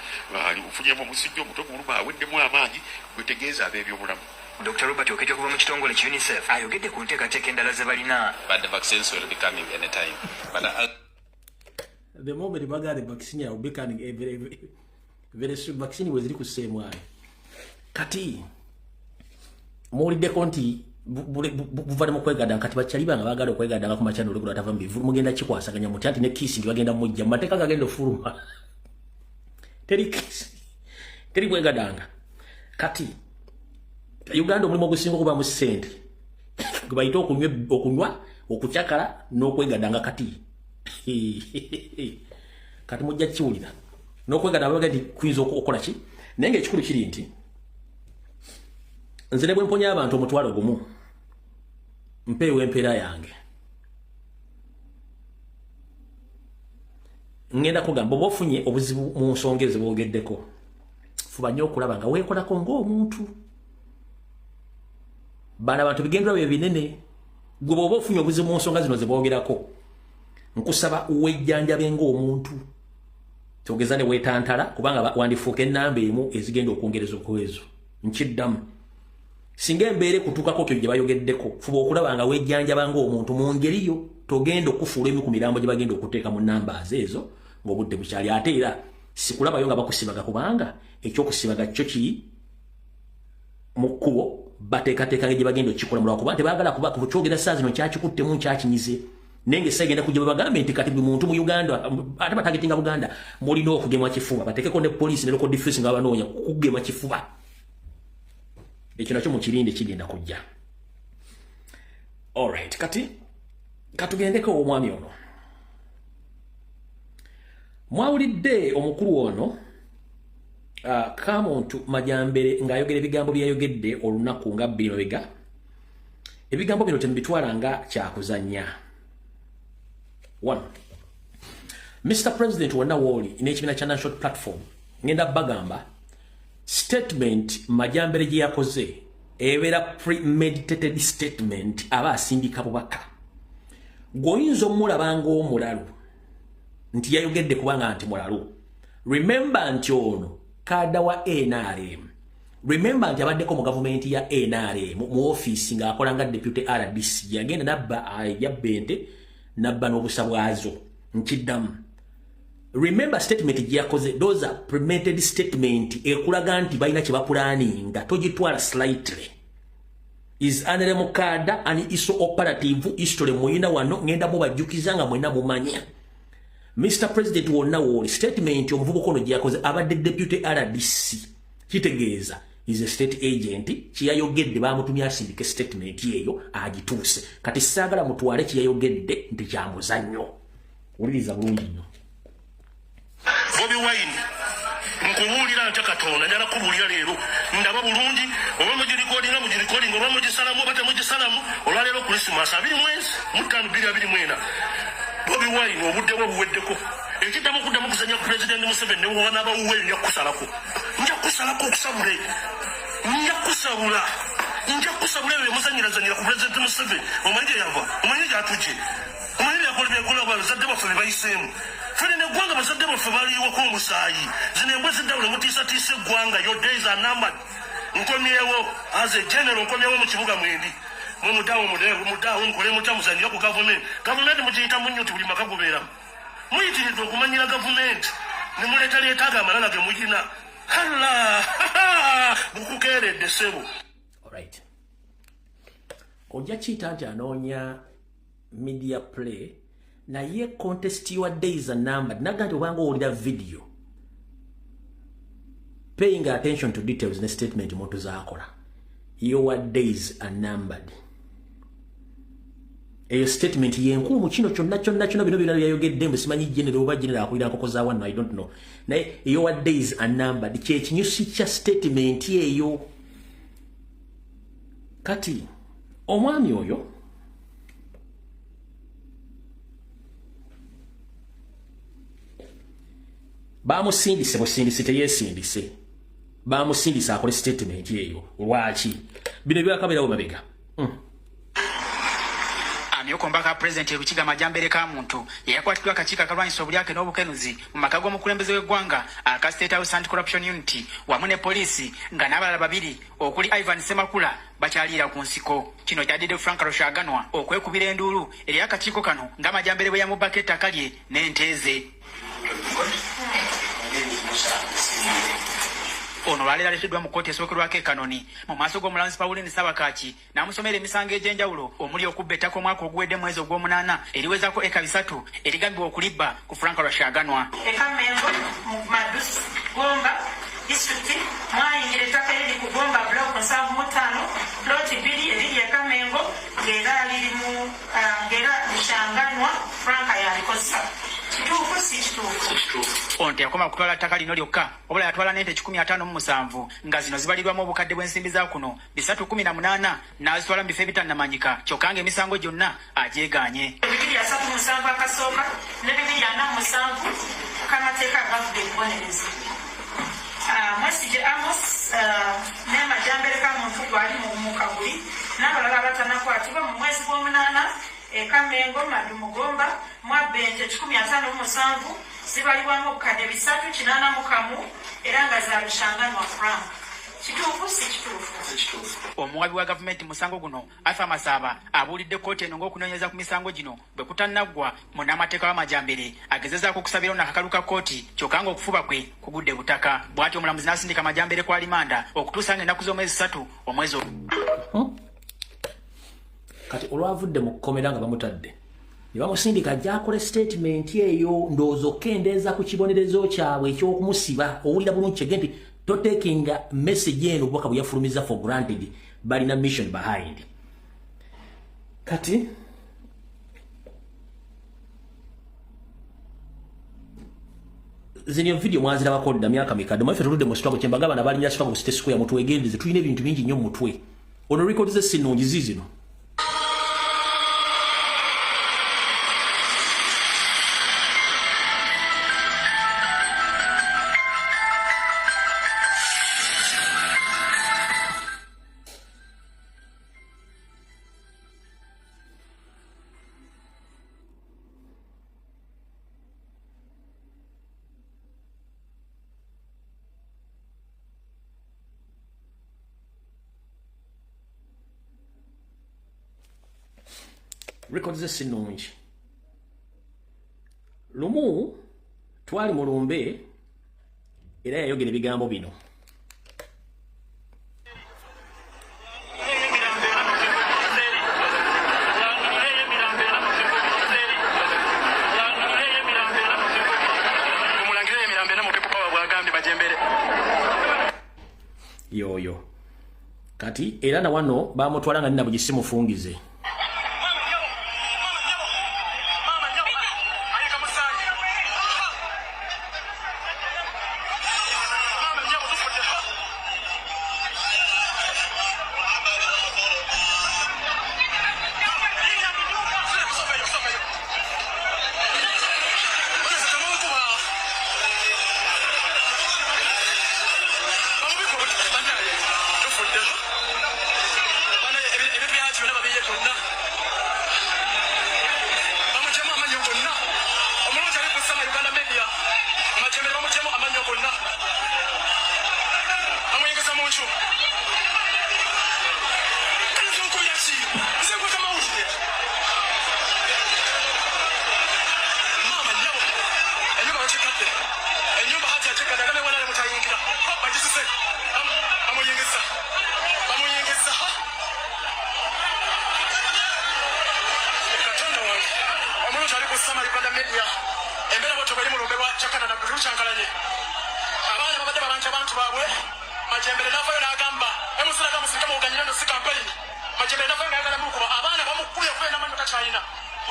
ofunyemu omusijja omutwe guluma aweddemu amaanyi gwetegeeza ab'ebyobulamu Dr. Robert Oketya okuva mu kitongole ki UNICEF ayogedde ku nteekateeka endala ze balina. But the vaccines will be coming anytime. But the moment you got the vaccine will be coming very soon. Vaccine was really same way. Kati mulide konti buvale mu kwegada kati bachaliba nga bagala okwegada ku machano lugula tava mbivu mugenda kikwasaganya muti anti ne kiss ndi bagenda mujja mateka gagenda ofuluma teri kiss teri kwegadanga kati Uganda mulimo gusinga kuba mu sente kubayita okunywa okuchakala n'okwegadanga kati kati mujja kiwulira n'okwegadanga bagandi kuyinza okukola ki naye ng'ekikulu kiri nti nze ne bwe mponya abantu omutwalo gumu mpeewo empeera yange ngenda kugamba oba ofunye obuzibu mu nsonga ezo boogeddeko fuba nnyo okulaba nga weekolako ng'omuntu bana bantu bigendera bye binene gwe boba ofunye obuzibu mu nsonga zino ze boogerako nkusaba wejjanjabe ng'omuntu togeza ne weetantala kubanga wandifuuka ennamba emu ezigenda okwongereza okwezo nkiddamu singa embeere kutuukako kyo gye bayogeddeko fuba okulaba nga wejjanjaba ng'omuntu mu ngeri yo togenda okufuula emu ku mirambo gye bagenda okuteeka mu nnambaazi ezo ng'obudde bukyali ate era sikulabayo nga bakusibaga kubanga ekyokusibaga kyo ki mu kkubo bateekateekanga gye bagenda okikola mulwa kuba tebaagala kuba kyogera saa zino kyakikuttemu nkyakinyize naye ng'essa egenda kujja babagambe nti kati buli muntu mu Uganda ate batagetinga Buganda mulina okugemwa kifuba bateekeko ne poliisi ne local defense nga banoonya kugema kifuba ekyo nakyo mu kirinde kigenda kujja. Alright, kati katugendeko omwami ono mwawulidde omukulu ono Kamuntu Majambere ng'ayogera ebigambo byayogedde olunaku nga bbiri mabega. Ebigambo bino tembitwala nga kyakuzannya. 1. Mr. President wonna wooli n'ekibiina kya National Platform ngenda bagamba statement Majambere gye yakoze ebeera premeditated statement aba asindika bubaka. Gwoyinza omulaba ng'omulalu nti yayogedde kubanga nti mulalu. Remember nti ono kada wa NRM. Remember nti abaddeko mu gavumenti ya NRM mu office ng'akola nga deputy RDC yagenda nabba yabbente nabba n'obusa bwazo nkiddamu. Remember statement gye yakoze those are premeditated statement ekulaga nti balina kye bapulaninga togitwala slightly. Is NRM kada ani iso operative history muyina wano ngenda mubajjukiza nga mwena mumanya. Mr. President wonna wooli statement omuvubuka ono gye yakoze abadde deputy RDC kitegeeza is a state agent kiyayogedde bamutumya asindike statement yeyo agituuse kati saagala mutwale kiyayogedde nti kyamuzannyo wuliriza bulungi nnyo. Bobi Wine nkubuulira nti Katonda njala kubuulira leero ndaba bulungi oba mugirikodinga oba mugisalamu oba temugisalamu olwaleero Christmas 20 mwezi mu 5/2024 Bobi Wine obudde bwe buweddeko ekiddamu kuddamu kuzanya President Museveni newana bawuwe njakusalako okusabule njakusabula eyo muzanyirazanyira ku President Museveni omanye yava omanye gyatuje omanye yakola byekola bazadde baffe bebayiseemu fene neggwanga bazadde baffe baliwako omusaayi zino embwe ziddawule mutiisatiisa eggwanga your days are numbered. Nkomyewo as a general nkomyewo mu kibuga mwendi mudaawo nkole mutya muzanyira ku gavumenti mugiyita munnyo ti buli maka gubeeramu muyitiridde okumanyira gavumenti ne muleetaleetaaga amalala ge muyina hala bukukeeredde ssebo. Alright. Ojja kiyita nti anoonya media play naye contest your days are numbered naga nti obanga owulira video paying attention to details ne statement muntu zaakola your days are numbered. Eyo statement yenkulu mu kino kyonna bino byayogedde mbu simanyi general oba general akulira nkoko za wano I don't know naye your days are numbered kyekinyusi kya statement eyo. Kati omwami oyo bamusindise busindise teyesindise bamusindise akole statement eyo lwaki bino byakabirawo mabega. Yokombaka President Rukiga Majambere Kamuntu yakwatibwa akakiiko akalwanyisa obulyake n'obukenuzi mu maka g'omukulembeze w'eggwanga aka State House Anti-Corruption Unity wamu ne poliisi nga n'abalala babiri okuli Ivan Semakula bakyaliira ku nsiko. Kino kyadidde Frank Rushaganwa okwekubira enduulu eri akakiiko kano nga Majambere bwe yamubbako ettaka lye n'ente ze. Ono lwaleetedwa mu kkooti esookerwako e Kanoni mu maaso g'omulamuzi Pauline Sabakaki n'amusomera emisango egy'enjawulo omuli okubba ettaka omwaka oguwedde mwezi ogw'omunaana eriwezaako eka 3 erigambibwa okulibba ku Frank Rushaganwa. Ekamengo mu Madusi Gomba disitulikiti mwayingira ettaka eriri ku Gomba block 75 ploti 2 eriri e Kamengo ng'era liri mu ng'era Rushaganwa Frank yalikozesa. Kituufu si kituufu. Ono teyakoma kutwala ttaka lino lyokka wabula yatwala n'ente 157 nga zino zibalirwamu obukadde bw'ensimbi za kuno 318 n'azitwala mu bifo ebitannamanyika kyokka ng'emisango gyonna agyegaanye. 237 akasooka ne 247 kamateeka agavudde ebibonerezo. Mwesije Amos ne Majambere Kamuntu gwali mu Kaguli n'abalala abatanakwatibwa mu mwezi gw'omunaana Kamengo Madumugomba Mwabbenje 157 zibalibwamu obukadde 381 era nga za Lushanganwa Frank. Kituufu si kituufu. Omuwabi wa gavumenti musango guno Alpha Masaba abuulidde kkooti eno ng'okunoonyereza ku misango gino bwe kutannaggwa munnamateeka w'amajambere agezezaako okusabirawo n'akakalu ka kkooti kyokka ng'okufuba kwe kugudde butaka. Bw'atyo omulamuzi n'asindika amajambere ku alimanda okutuusa ng'ennaku z'omwezi 3 omwezi kati olwavudde mu kkomera nga bamutadde ne bamusindika gy'akole statement eyo ndowooza okkendeeza ku kibonerezo kyabwe eky'okumusiba owulira bulungi kyege nti totakinga message eno obubaka bwe yafulumiza for granted balina mission behind. Kati zino video mwazirabako dda myaka mikadde mwaffe tuludde mu struggle kyembagaba n'abalinnya struggle City Square mutuwegendeze tulina ebintu bingi nnyo mu mutwe ono records z'essinnungi zizino. Records z'essinnungi. Lumu twali mu lumbe era yayogera ebigambo bino. Yoyo. Kati era na wano bamutwala nga nina bugisi mufungize.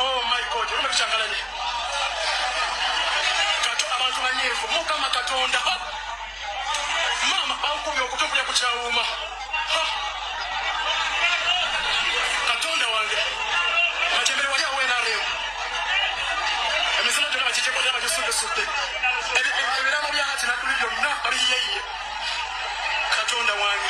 Oh my God, umebishangalanye. Kato abantu banyefu mukama katonda. Mama bankubye okutumbula ku kyawuma. Katonda wange. Majembere wali awena leo. Emisana tuna bachicheko dama jisude. Ebiramo bya hati na tulio na bali yeye. Katonda wange.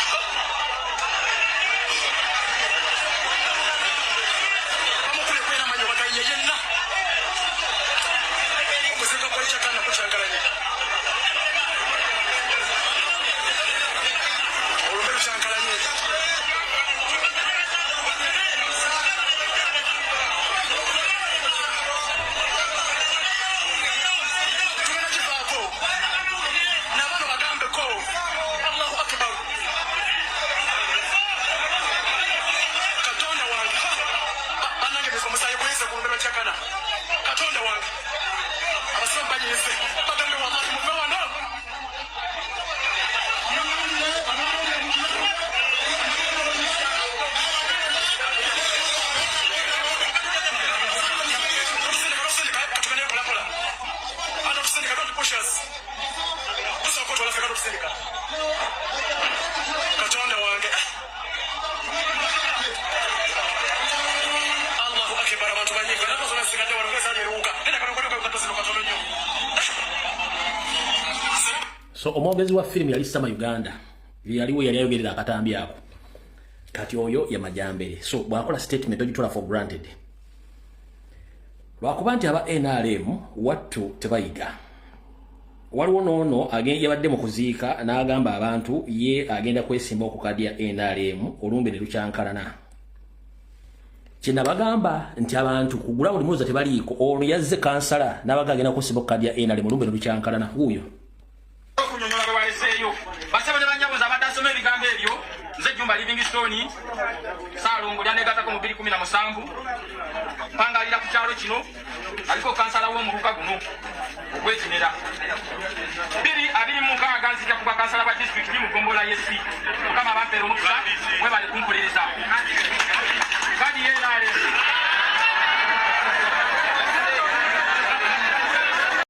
So omwogezi wa film yali Sama Uganda yaliwo yali ayogerera akatambi ako kati oyo ya majambere. So bwakola statement ogitola for granted. Lwakuba nti aba NRM wattu tebayiga. Waliwo noono yabadde mu kuziika n'agamba abantu ye agenda kwesimba okukadya NRM olumbe ne lukyankalana. Kina bagamba nti abantu kugula buli muza tebaliiko ono yazze kansala n'abaga agenda kwesimba okukadya NRM olumbe ne lukyankalana huyo. Okunyonyola bwe baleseeyo basaba ne banyabuza abadde asoma ebigambo ebyo nze Jumba Livingstone Saalongo lyaneegattako mu 2017 mpangalira ku kyalo kino aliko kansala w'omuluka guno ogwekinera 226 nzija kuba kansala ba district mu Gombola yesi mukama bampeera omukisa mwe bali kumpulereza